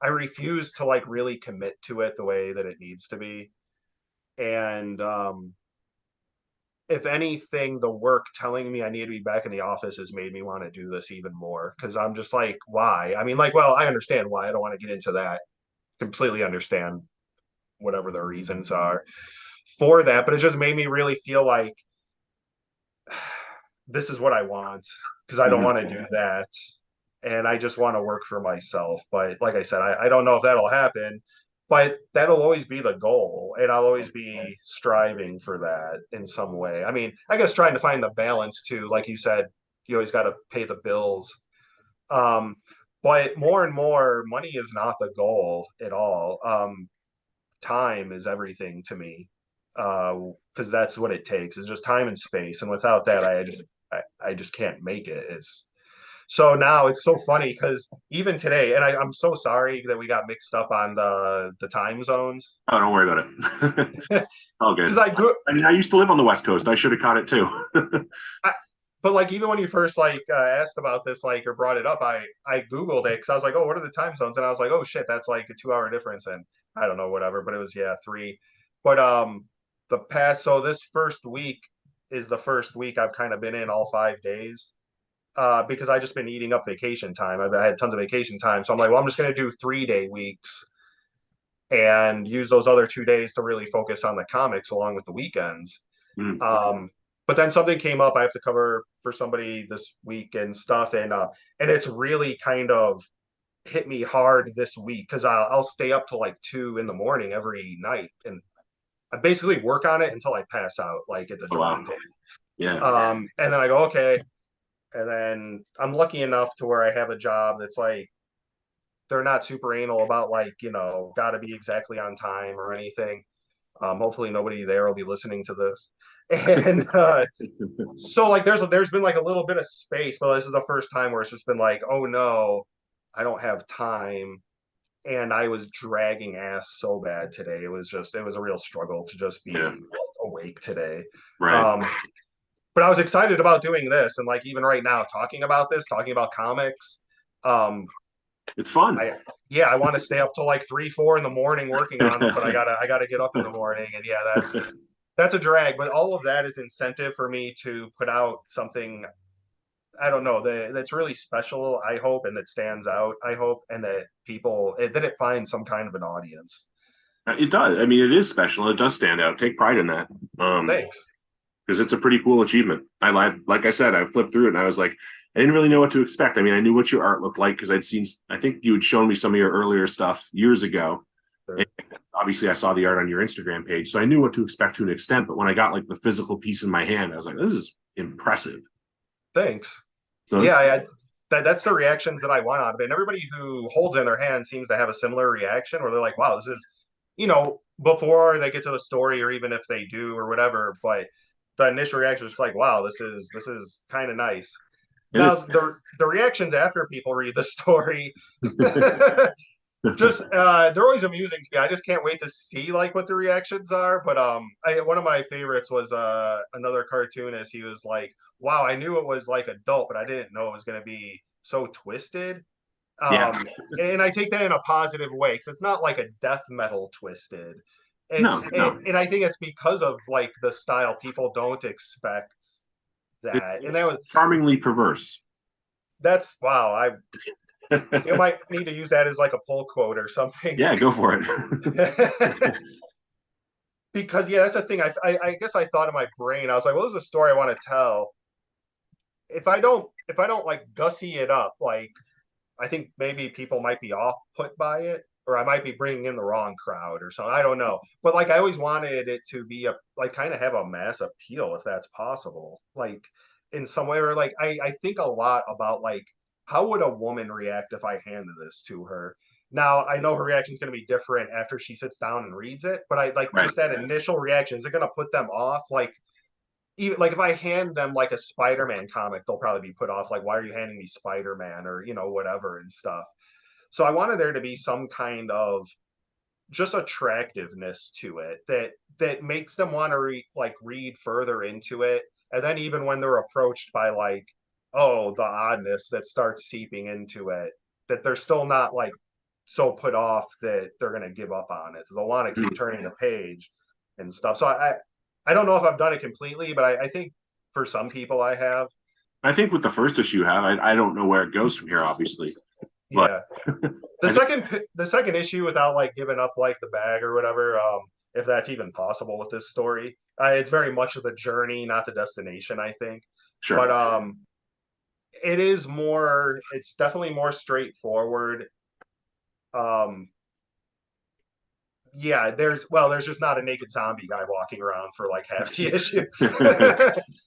Speaker 3: I refuse to like really commit to it the way that it needs to be. And if anything, the work telling me I need to be back in the office has made me want to do this even more because I'm just like, why? I mean, like, well, I understand why. I don't want to get into that. Completely understand whatever the reasons are for that, but it just made me really feel like this is what I want because I don't
Speaker 2: Mm-hmm.
Speaker 3: want to do that. And I just want to work for myself. But like I said, I don't know if that'll happen. but that'll always be the goal, and I'll always be striving for that in some way. I mean, I guess trying to find the balance too, like you said, you always got to pay the bills. Um, but more and more, money is not the goal at all. Time is everything to me, because that's what it takes. It's just time and space, and without that, I just can't make it. It's so now it's so funny because even today, and I'm so sorry that we got mixed up on the time zones.
Speaker 2: Oh, don't worry about it. All
Speaker 3: Because
Speaker 2: good. I mean, I used to live on the West Coast. I should have caught it too.
Speaker 3: I but like even when you first like asked about this like or brought it up, I googled it because I was like, oh, what are the time zones? And I was like, oh shit, that's like a 2 hour difference, and I don't know whatever, but it was yeah 3. But the past so this first week is the first week I've kind of been in all 5 days. Because I just been eating up vacation time. I've had tons of vacation time, so I'm like, well, I'm just going to do 3 day weeks and use those other 2 days to really focus on the comics along with the weekends.
Speaker 2: Mm.
Speaker 3: But then something came up I have to cover for somebody this week and stuff, and it's really kind of hit me hard this week because I'll stay up till like 2 in the morning every night, and I basically work on it until I pass out, like at the
Speaker 2: Oh, wow.
Speaker 3: drawing table.
Speaker 2: Yeah.
Speaker 3: And then I go, okay. And then I'm lucky enough to where I have a job that's like they're not super anal about like, got to be exactly on time or anything. Hopefully nobody there will be listening to this. And so like there's been like a little bit of space, but this is the first time where it's just been like, oh no, I don't have time. And I was dragging ass so bad today. It was a real struggle to just
Speaker 2: Yeah.
Speaker 3: be awake today.
Speaker 2: Right.
Speaker 3: Um, but I was excited about doing this, and like even right now, talking about this, talking about comics. Um,
Speaker 2: It's fun.
Speaker 3: I want to stay up till like 3, 4 in the morning working on them, but I gotta get up in the morning, and yeah, that's a drag. But all of that is incentive for me to put out something. I don't know that's really special. I hope, and that stands out. I hope, and that that it finds some kind of an audience.
Speaker 2: It does. I mean, it is special. It does stand out. Take pride in that.
Speaker 3: Thanks.
Speaker 2: Because it's a pretty cool achievement. Like I said, I flipped through it and I was like, I didn't really know what to expect. I mean, I knew what your art looked like because I think you had shown me some of your earlier stuff years ago.
Speaker 3: Sure.
Speaker 2: And obviously, I saw the art on your Instagram page, so I knew what to expect to an extent. But when I got like the physical piece in my hand, I was like, this is impressive.
Speaker 3: Thanks.
Speaker 2: So
Speaker 3: Yeah, that's the reactions that I want out of it. And everybody who holds it in their hand seems to have a similar reaction where they're like, wow, this is, before they get to the story or even if they do or whatever, but the initial reaction is like, wow, this is kind of nice.
Speaker 2: it
Speaker 3: Now
Speaker 2: is.
Speaker 3: the reactions after people read the story just they're always amusing to me. I just can't wait to see like what the reactions are. But one of my favorites was another cartoonist. He was like, "Wow, I knew it was like adult, but I didn't know it was going to be so twisted."
Speaker 2: Yeah.
Speaker 3: And I take that in a positive way because it's not like a death metal twisted.
Speaker 2: No, no.
Speaker 3: And I think it's because of like the style people don't expect that. And
Speaker 2: It's charmingly perverse.
Speaker 3: that's wow. You might need to use that as like a pull quote or something.
Speaker 2: Yeah, go for it.
Speaker 3: Because yeah, that's the thing. I guess I thought in my brain, I was like, what is the story I want to tell? If I don't like gussy it up, like I think maybe people might be off put by it, or I might be bringing in the wrong crowd or something. I don't know. But like I always wanted it to be a like kind of have a mass appeal if that's possible. Like in some way, or like I think a lot about like how would a woman react if I handed this to her? Now I know her reaction is going to be different after she sits down and reads it, but I like
Speaker 2: Right.
Speaker 3: just that initial reaction. Is it going to put them off? Like even like if I hand them like a Spider-Man comic, they'll probably be put off. Like, why are you handing me Spider-Man or whatever and stuff. So I wanted there to be some kind of just attractiveness to it that makes them want to read further into it. And then even when they're approached by like, oh, the oddness that starts seeping into it, that they're still not like so put off that they're gonna give up on it. They'll want to keep turning the page and stuff. So I don't know if I've done it completely, but I think for some people I have.
Speaker 2: I think with the first issue you have, I don't know where it goes from here, obviously. But
Speaker 3: Yeah. The second issue, without like giving up like the bag or whatever, if that's even possible with this story, it's very much of the journey, not the destination, I think.
Speaker 2: sure.
Speaker 3: But it's definitely more straightforward. Um, yeah, there's just not a naked zombie guy walking around for like half the issue.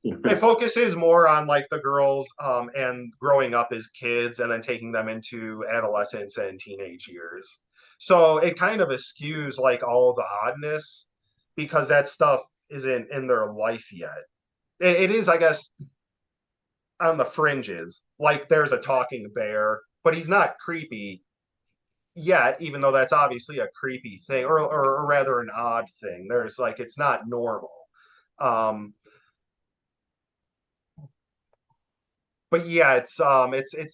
Speaker 3: It focuses more on like the girls and growing up as kids and then taking them into adolescence and teenage years. So it kind of eschews like all the oddness because that stuff isn't in their life yet. It is, I guess, on the fringes. Like there's a talking bear, but he's not creepy yet, even though that's obviously a creepy thing, or rather an odd thing. There's like it's not normal. Um, but yeah, it's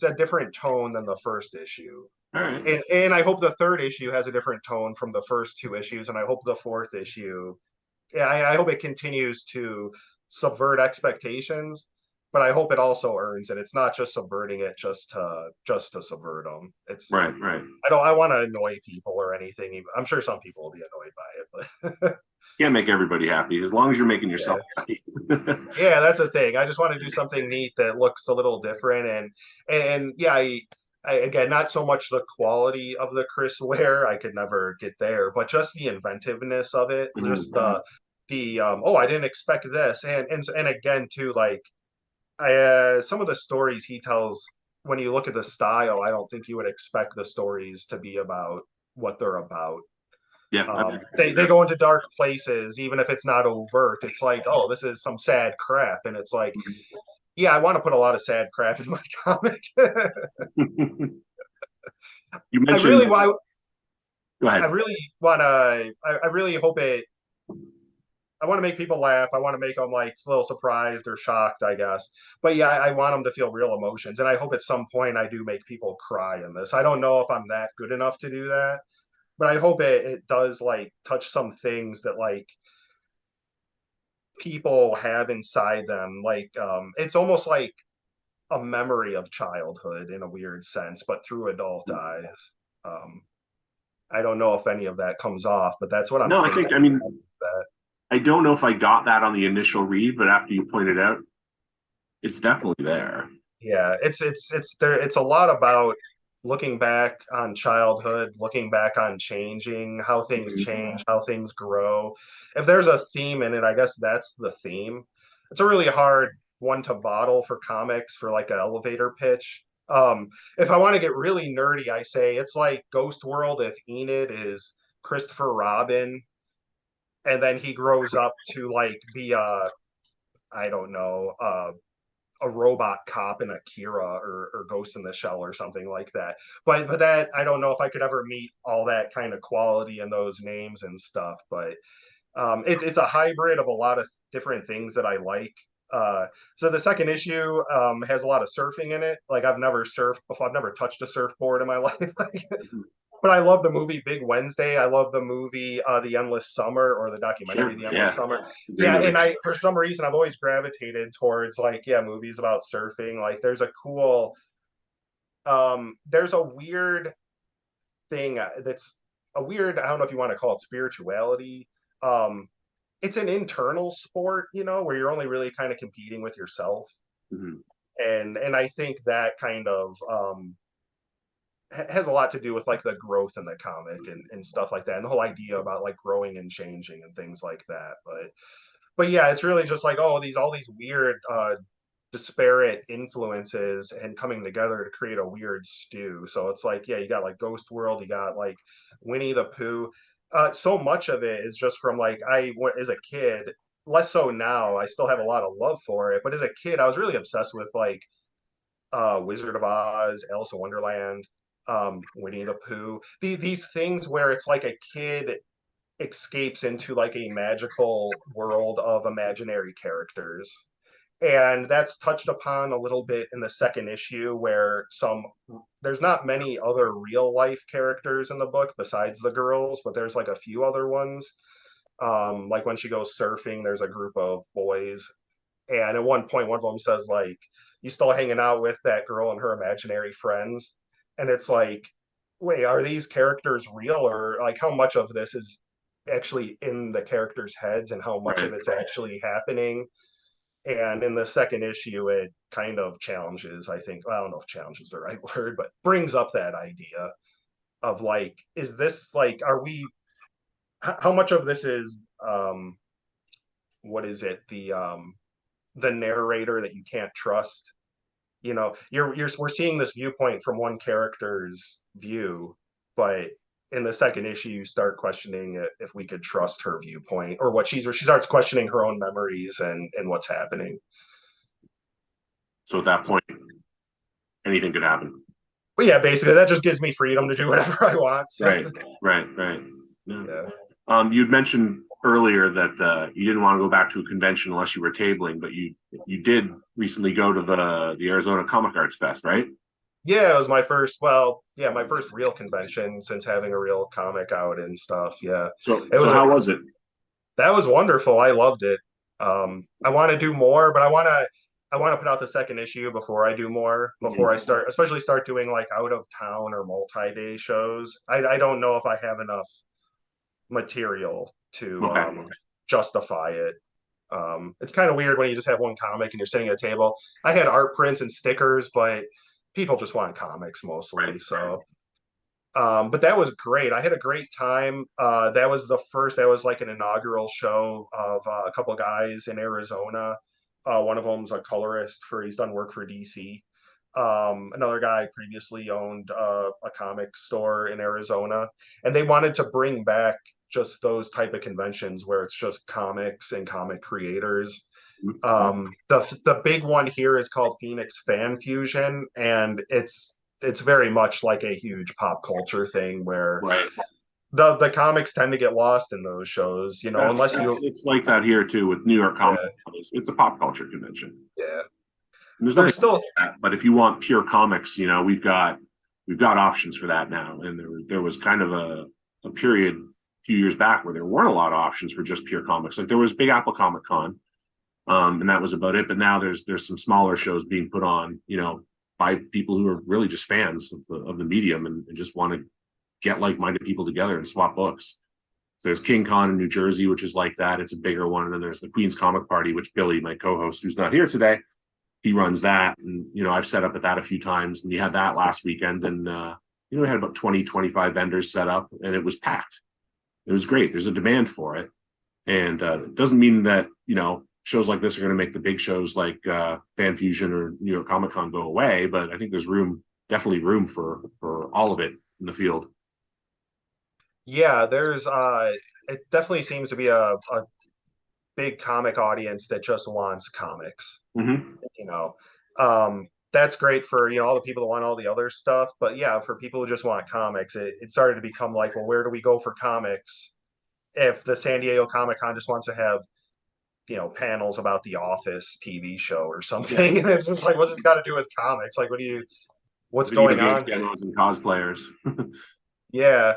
Speaker 3: a different tone than the first issue.
Speaker 2: All right.
Speaker 3: And I hope the third issue has a different tone from the first two issues, and I hope the fourth issue, yeah, I hope it continues to subvert expectations, but I hope it also earns it. It's not just subverting it just to subvert them. It's
Speaker 2: Right. Right.
Speaker 3: I want to annoy people or anything. I'm sure some people will be annoyed by it, but
Speaker 2: Can't make everybody happy as long as you're making yourself happy.
Speaker 3: yeah, that's the thing. I just want to do something neat that looks a little different, and yeah, I again, not so much the quality of the Chris Ware, I could never get there, but just the inventiveness of it, just the oh, I didn't expect this, and again too, like some of the stories he tells, when you look at the style, I don't think you would expect the stories to be about what they're about.
Speaker 2: Yeah.
Speaker 3: They go into dark places, even if it's not overt. It's like, oh, this is some sad crap, and it's like, yeah, I want to put a lot of sad crap in my comic.
Speaker 2: You
Speaker 3: I
Speaker 2: mentioned.
Speaker 3: really,
Speaker 2: Go
Speaker 3: I
Speaker 2: ahead.
Speaker 3: really want to. I really hope it. I want to make people laugh. I want to make them like a little surprised or shocked, I guess. But yeah, I want them to feel real emotions, and I hope at some point I do make people cry in this. I don't know if I'm that good enough to do that, but I hope it does like touch some things that like people have inside them. Like it's almost like a memory of childhood in a weird sense, but through adult eyes. Um, I don't know if any of that comes off, but that's what I'm
Speaker 2: No, I
Speaker 3: thinking.
Speaker 2: think. I mean,
Speaker 3: That
Speaker 2: I don't know if I got that on the initial read, but after you pointed out, it's definitely there.
Speaker 3: yeah, it's there. It's a lot about looking back on childhood, looking back on changing, how things
Speaker 2: Mhm.
Speaker 3: change, how things grow. If there's a theme in it, I guess that's the theme. It's a really hard one to bottle for comics for like an elevator pitch. If I want to get really nerdy, I say it's like Ghost World if Enid is Christopher Robin, and then he grows up to like be a, I don't know, a robot cop in Akira or Ghost in the Shell or something like that. But that I don't know if I could ever meet all that kind of quality in those names and stuff. But it's a hybrid of a lot of different things that I like. So the second issue has a lot of surfing in it. Like I've never surfed before. I've never touched a surfboard in my life. But I love the movie Big Wednesday. I love the movie The Endless Summer, or the
Speaker 2: Sure.
Speaker 3: documentary The Endless
Speaker 2: Yeah.
Speaker 3: Summer.
Speaker 2: Great
Speaker 3: Yeah,
Speaker 2: movie.
Speaker 3: and I for some reason I've always gravitated towards like yeah movies about surfing. Like there's a weird thing that's a weird, I don't know if you want to call it spirituality. Um, it's an internal sport, where you're only really kind of competing with yourself,
Speaker 2: Mhm.
Speaker 3: and I think that kind of has a lot to do with like the growth in the comic and stuff like that, and the whole idea about like growing and changing and things like that. But yeah, it's really just like, oh, these all these weird disparate influences and coming together to create a weird stew. So it's like, yeah, you got like Ghost World, you got like Winnie the Pooh. So much of it is just from like as a kid, less so now. I still have a lot of love for it, but as a kid, I was really obsessed with like Wizard of Oz, Alice in Wonderland, Winnie the Pooh. These things where it's like a kid escapes into like a magical world of imaginary characters. And that's touched upon a little bit in the second issue, where there's not many other real life characters in the book besides the girls, but there's like a few other ones. Like when she goes surfing, there's a group of boys, and at one point, one of them says like, "You still hanging out with that girl and her imaginary friends?" And it's like, wait, are these characters real, or like how much of this is actually in the characters' heads and how much
Speaker 2: Right.
Speaker 3: of it's actually happening? And in the second issue, it kind of challenges, I think, well, I don't know if challenge is the right word, but brings up that idea of like, is this like, are we how much of this is what is it, the narrator that you can't trust? You know, you're we're seeing this viewpoint from one character's view, but in the second issue you start questioning if we could trust her viewpoint or what she's, or she starts questioning her own memories and what's happening.
Speaker 2: So at that point, anything could happen.
Speaker 3: But yeah, basically that just gives me freedom to do whatever I want. So.
Speaker 2: Right. Yeah.
Speaker 3: Yeah.
Speaker 2: You'd mentioned earlier that you didn't want to go back to a convention unless you were tabling, but you did recently go to the Arizona Comic Arts Fest, right?
Speaker 3: Yeah, it was my first, well, yeah, my first real convention since having a real comic out and stuff. Yeah.
Speaker 2: So
Speaker 3: It
Speaker 2: so
Speaker 3: was
Speaker 2: how was it?
Speaker 3: that was wonderful. I loved it. I want to do more, but I want to put out the second issue before I do more, before I start, especially start doing like out of town or multi-day shows. I don't know if I have enough material to
Speaker 2: Okay.
Speaker 3: justify it. It's kind of weird when you just have one comic and you're sitting at a table. I had art prints and stickers, but people just want comics mostly.
Speaker 2: Right.
Speaker 3: So, but that was great. I had a great time. That was like an inaugural show of a couple of guys in Arizona. One of them's a colorist he's done work for DC. Another guy previously owned a comic store in Arizona, and they wanted to bring back just those type of conventions where it's just comics and comic creators. The big one here is called Phoenix Fan Fusion, and it's very much like a huge pop culture thing where
Speaker 2: Right.
Speaker 3: the comics tend to get lost in those shows, you know, unless you.
Speaker 2: It's like that here too with New York Comic
Speaker 3: Yeah,
Speaker 2: Con. It's a pop culture convention.
Speaker 3: yeah.
Speaker 2: And there's nothing
Speaker 3: There's still.
Speaker 2: wrong with that, but if you want pure comics, we've got options for that now. And there was kind of a period a few years back where there weren't a lot of options for just pure comics. Like there was Big Apple Comic Con, and that was about it. But now there's some smaller shows being put on, by people who are really just fans of the medium and just want to get like-minded people together and swap books. So there's King Con in New Jersey, which is like that. It's a bigger one. And then there's the Queen's Comic Party, which Billy, my co-host, who's not here today, he runs that. And, I've set up at that a few times. And we had that last weekend. And, we had about 20, 25 vendors set up and it was packed. It was great. There's a demand for it. And it doesn't mean that, shows like this are going to make the big shows like Fan Fusion or New York Comic Con go away. But I think there's definitely room for all of it in the field.
Speaker 3: Yeah, there's it definitely seems to be a big comic audience that just wants comics.
Speaker 2: Mm-hmm.
Speaker 3: You know, that's great for all the people that want all the other stuff. But yeah, for people who just want comics, it started to become like, well, where do we go for comics if the San Diego Comic Con just wants to have panels about the Office TV show or something? And it's just like, what's this got to do with comics? Like, what's
Speaker 2: Video
Speaker 3: going
Speaker 2: game
Speaker 3: on?
Speaker 2: demos and cosplayers.
Speaker 3: Yeah.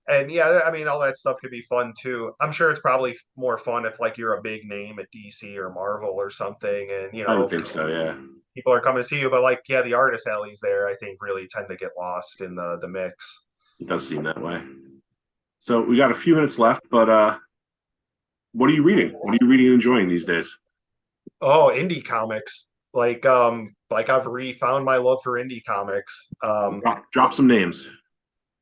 Speaker 3: And yeah, I mean, all that stuff could be fun too. I'm sure it's probably more fun if like you're a big name at DC or Marvel or something, and
Speaker 2: I would think so, yeah.
Speaker 3: people are coming to see you. But like, yeah, the artist alleys there, I think, really tend to get lost in the mix.
Speaker 2: It does seem that way. So we got a few minutes left, but what are you reading? What are you reading and enjoying these days?
Speaker 3: Oh, indie comics. Like I've refound my love for indie comics.
Speaker 2: Drop some names.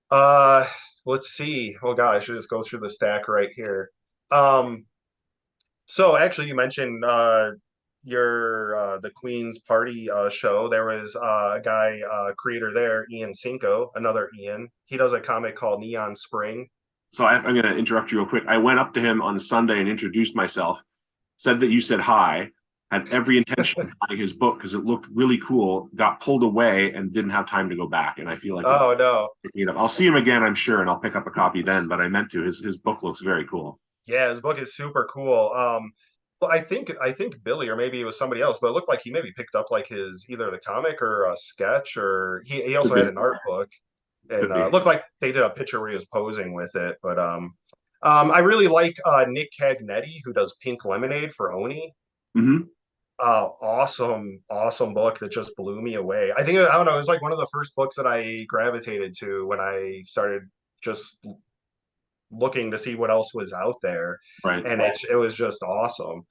Speaker 3: Uh, let's see. Oh God, I should just go through the stack right here. Um, so actually, you mentioned your the Queen's Party show. There was a guy creator there, Ian Cinco, another Ian. He does a comic called Neon Spring.
Speaker 2: So I'm going to interrupt you real quick. I went up to him on Sunday and introduced myself, said that you said hi, had every intention of buying his book because it looked really cool, got pulled away and didn't have time to go back. And I feel like
Speaker 3: Oh no,
Speaker 2: I'll see him again, I'm sure, and I'll pick up a copy then, but I meant to. His book looks very cool.
Speaker 3: yeah, his book is super cool. But I think Billy or maybe it was somebody else, but it looked like he maybe picked up like his either the comic or a sketch, or he also
Speaker 2: Could
Speaker 3: had
Speaker 2: be.
Speaker 3: an art book, and
Speaker 2: Could be.
Speaker 3: looked like they did a picture where he was posing with it. But I really like Nick Cagnetti, who does Pink Lemonade for Oni.
Speaker 2: Mm-hmm.
Speaker 3: Awesome book that just blew me away. I think, I don't know, it was like one of the first books that I gravitated to when I started just looking to see what else was out there,
Speaker 2: Right.
Speaker 3: and it was just awesome.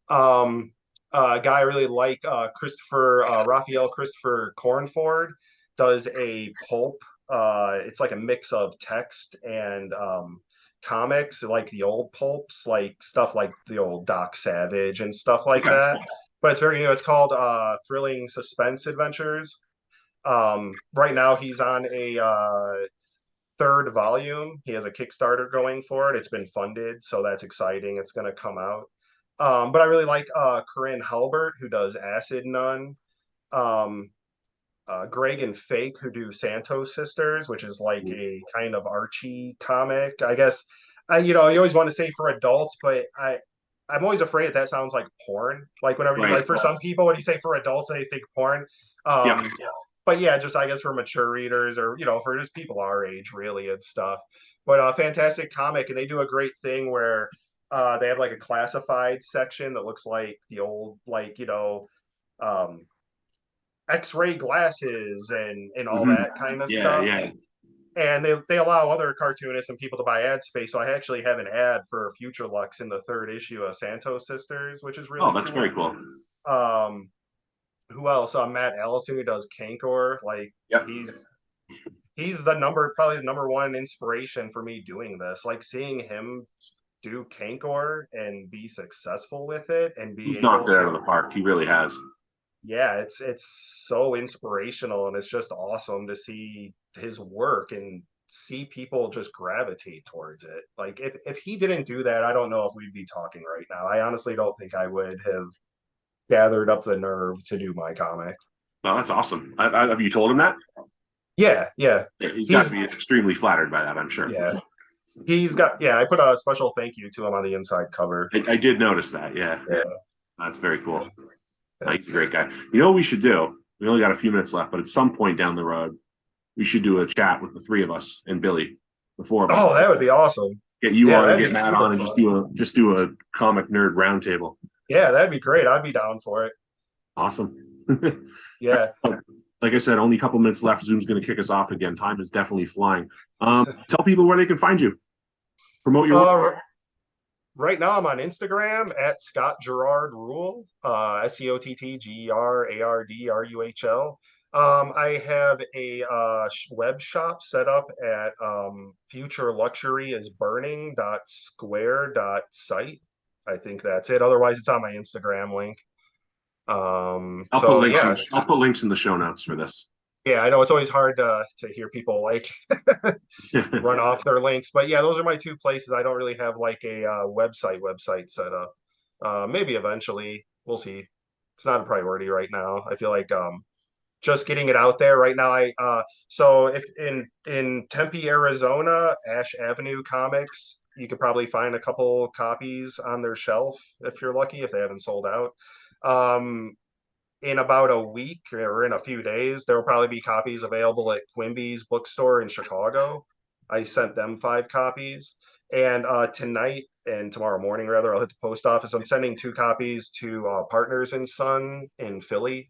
Speaker 3: A guy I really like, Raphael Christopher Cornford, does a pulp. It's like a mix of text and comics, like the old pulps, like stuff like the old Doc Savage and stuff like
Speaker 2: Okay.
Speaker 3: that. But it's very new. It's called Thrilling Suspense Adventures. Right now he's on a third volume. He has a Kickstarter going for it. It's been funded, so that's exciting. It's going to come out. But I really like Corinne Halbert, who does Acid Nun. Um, Greg and Fake, who do Santos Sisters, which is like a kind of Archie comic. I guess you always want to say for adults, but I'm always afraid that sounds like porn. Like whenever you
Speaker 2: Right.
Speaker 3: like for some people, when you say for adults, they think porn.
Speaker 2: Yeah.
Speaker 3: But yeah, just I guess for mature readers or for just people our age really and stuff. But a fantastic comic, and they do a great thing where they have like a classified section that looks like the old um X-ray glasses and all
Speaker 2: Mhm.
Speaker 3: that kind of
Speaker 2: Yeah,
Speaker 3: stuff.
Speaker 2: yeah.
Speaker 3: And they allow other cartoonists and people to buy ad space. So I actually have an ad for Futurelux in the third issue of Santos Sisters, which is
Speaker 2: Oh,
Speaker 3: really
Speaker 2: that's
Speaker 3: cool.
Speaker 2: very cool.
Speaker 3: Who else? Matt Allison, who does Kankor. Like
Speaker 2: Yep.
Speaker 3: he's probably the number one inspiration for me doing this. Like seeing him do Kankor and be successful with it and be
Speaker 2: He's
Speaker 3: able
Speaker 2: knocked it out of
Speaker 3: to,
Speaker 2: the park. He really has.
Speaker 3: yeah, it's so inspirational, and it's just awesome to see his work and see people just gravitate towards it. Like if he didn't do that, I don't know if we'd be talking right now. I honestly don't think I would have gathered up the nerve to do my comic.
Speaker 2: Oh, that's awesome. Have you told him that?
Speaker 3: Yeah, yeah.
Speaker 2: Yeah, he's got
Speaker 3: He's
Speaker 2: to be extremely flattered by that, I'm sure.
Speaker 3: yeah. He's got I put a special thank you to him on the inside cover.
Speaker 2: I did notice that. Yeah.
Speaker 3: Yeah.
Speaker 2: That's very cool.
Speaker 3: Yeah.
Speaker 2: He's a great guy. You know what we should do? We only got a few minutes left, but at some point down the road, we should do a chat with the three of us and Billy, the four of us.
Speaker 3: Oh, that would be awesome.
Speaker 2: Get you
Speaker 3: Yeah,
Speaker 2: on and
Speaker 3: that'd
Speaker 2: get
Speaker 3: be
Speaker 2: Matt
Speaker 3: super
Speaker 2: on and
Speaker 3: fun.
Speaker 2: just do a comic nerd roundtable.
Speaker 3: Yeah, that'd be great. I'd be down for it.
Speaker 2: Awesome.
Speaker 3: Yeah.
Speaker 2: Like I said, only a couple minutes left. Zoom's going to kick us off again. Time is definitely flying. Tell people where they can find you. Promote your work.
Speaker 3: Right now I'm on Instagram at Scott Gerard Ruhl, ScottGerardRuhl. I have a web shop set up at futureluxuryiSburning.square.site. I think that's it. Otherwise, it's on my Instagram link.
Speaker 2: I'll
Speaker 3: So yeah,
Speaker 2: put links in the show notes for this.
Speaker 3: yeah, I know it's always hard to hear people like run off their links, but yeah, those are my two places. I don't really have like a website set up. Maybe eventually, we'll see. It's not a priority right now. I feel like just getting it out there right now. So if in Tempe, Arizona, Ash Avenue Comics, you could probably find a couple copies on their shelf if you're lucky, if they haven't sold out. In about a week or in a few days, there will probably be copies available at Quimby's bookstore in Chicago. I sent them 5 copies. And tonight and tomorrow morning, rather, I'll hit the post office. I'm sending 2 copies to Partners and Son in Philly.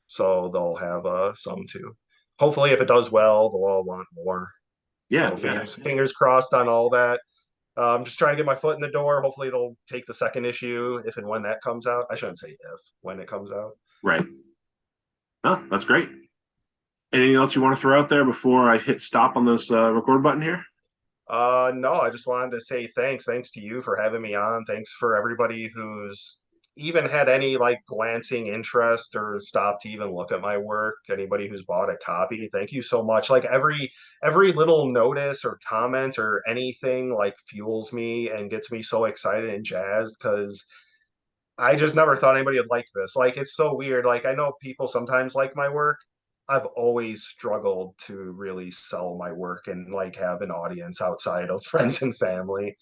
Speaker 3: So they'll have some too. Hopefully, if it does well, they'll all want more.
Speaker 2: Yeah.
Speaker 3: So fingers crossed on all that. I'm just trying to get my foot in the door. Hopefully, they'll take the second issue if and when that comes out. I shouldn't say if, when it comes out.
Speaker 2: Right. Oh, that's great. Anything else you want to throw out there before I hit stop on this record button here?
Speaker 3: No, I just wanted to say thanks. Thanks to you for having me on. Thanks for everybody who's even had any like glancing interest or stopped to even look at my work. Anybody who's bought a copy, thank you so much. Like every little notice or comment or anything like fuels me and gets me so excited and jazzed because I just never thought anybody would like this. Like it's so weird. Like I know people sometimes like my work. I've always struggled to really sell my work and like have an audience outside of friends and family.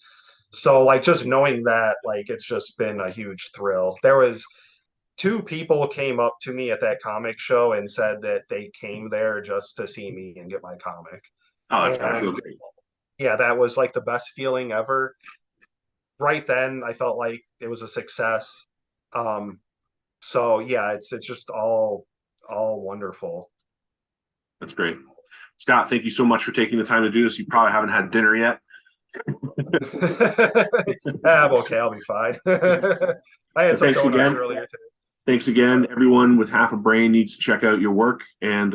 Speaker 3: So like just knowing that, like it's just been a huge thrill. There was 2 people came up to me at that comic show and said that they came there just to see me and get my comic.
Speaker 2: Oh, that's gotta feel
Speaker 3: And
Speaker 2: great.
Speaker 3: yeah, that was like the best feeling ever. Right then, I felt like it was a success. Um, so yeah, it's just all wonderful.
Speaker 2: That's great. Scott, thank you so much for taking the time to do this. You probably haven't had dinner yet.
Speaker 3: I'm okay, I'll be fine. I had some donuts earlier today.
Speaker 2: Thanks again. Everyone with half a brain needs to check out your work. And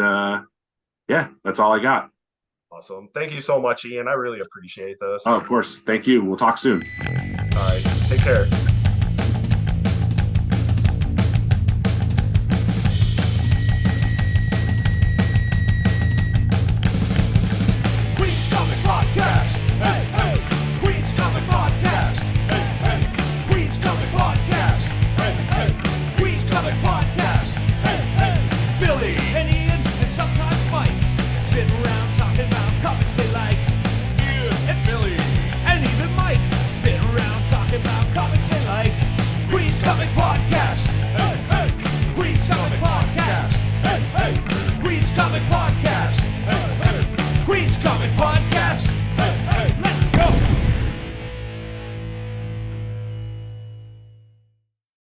Speaker 2: yeah, that's all I got.
Speaker 3: Awesome. Thank you so much, Ian. I really appreciate this.
Speaker 2: Oh, of course. Thank you. We'll talk soon.
Speaker 3: All right. Take care.
Speaker 4: Queen's Comic Podcast. Hey, hey. Queen's Comic Podcast. Hey, hey. Queen's Comic Podcast. Hey, hey. Queen's Comic Podcast. Hey, hey. Billy and Ian and sometimes Mike sit around talking about comics they like. Ian and Billy and even Mike sit around talking about comics they like. Queen's Comic Podcast. Hey, hey. Queen's Comic Podcast. Hey, hey. Queen's Comic Podcast.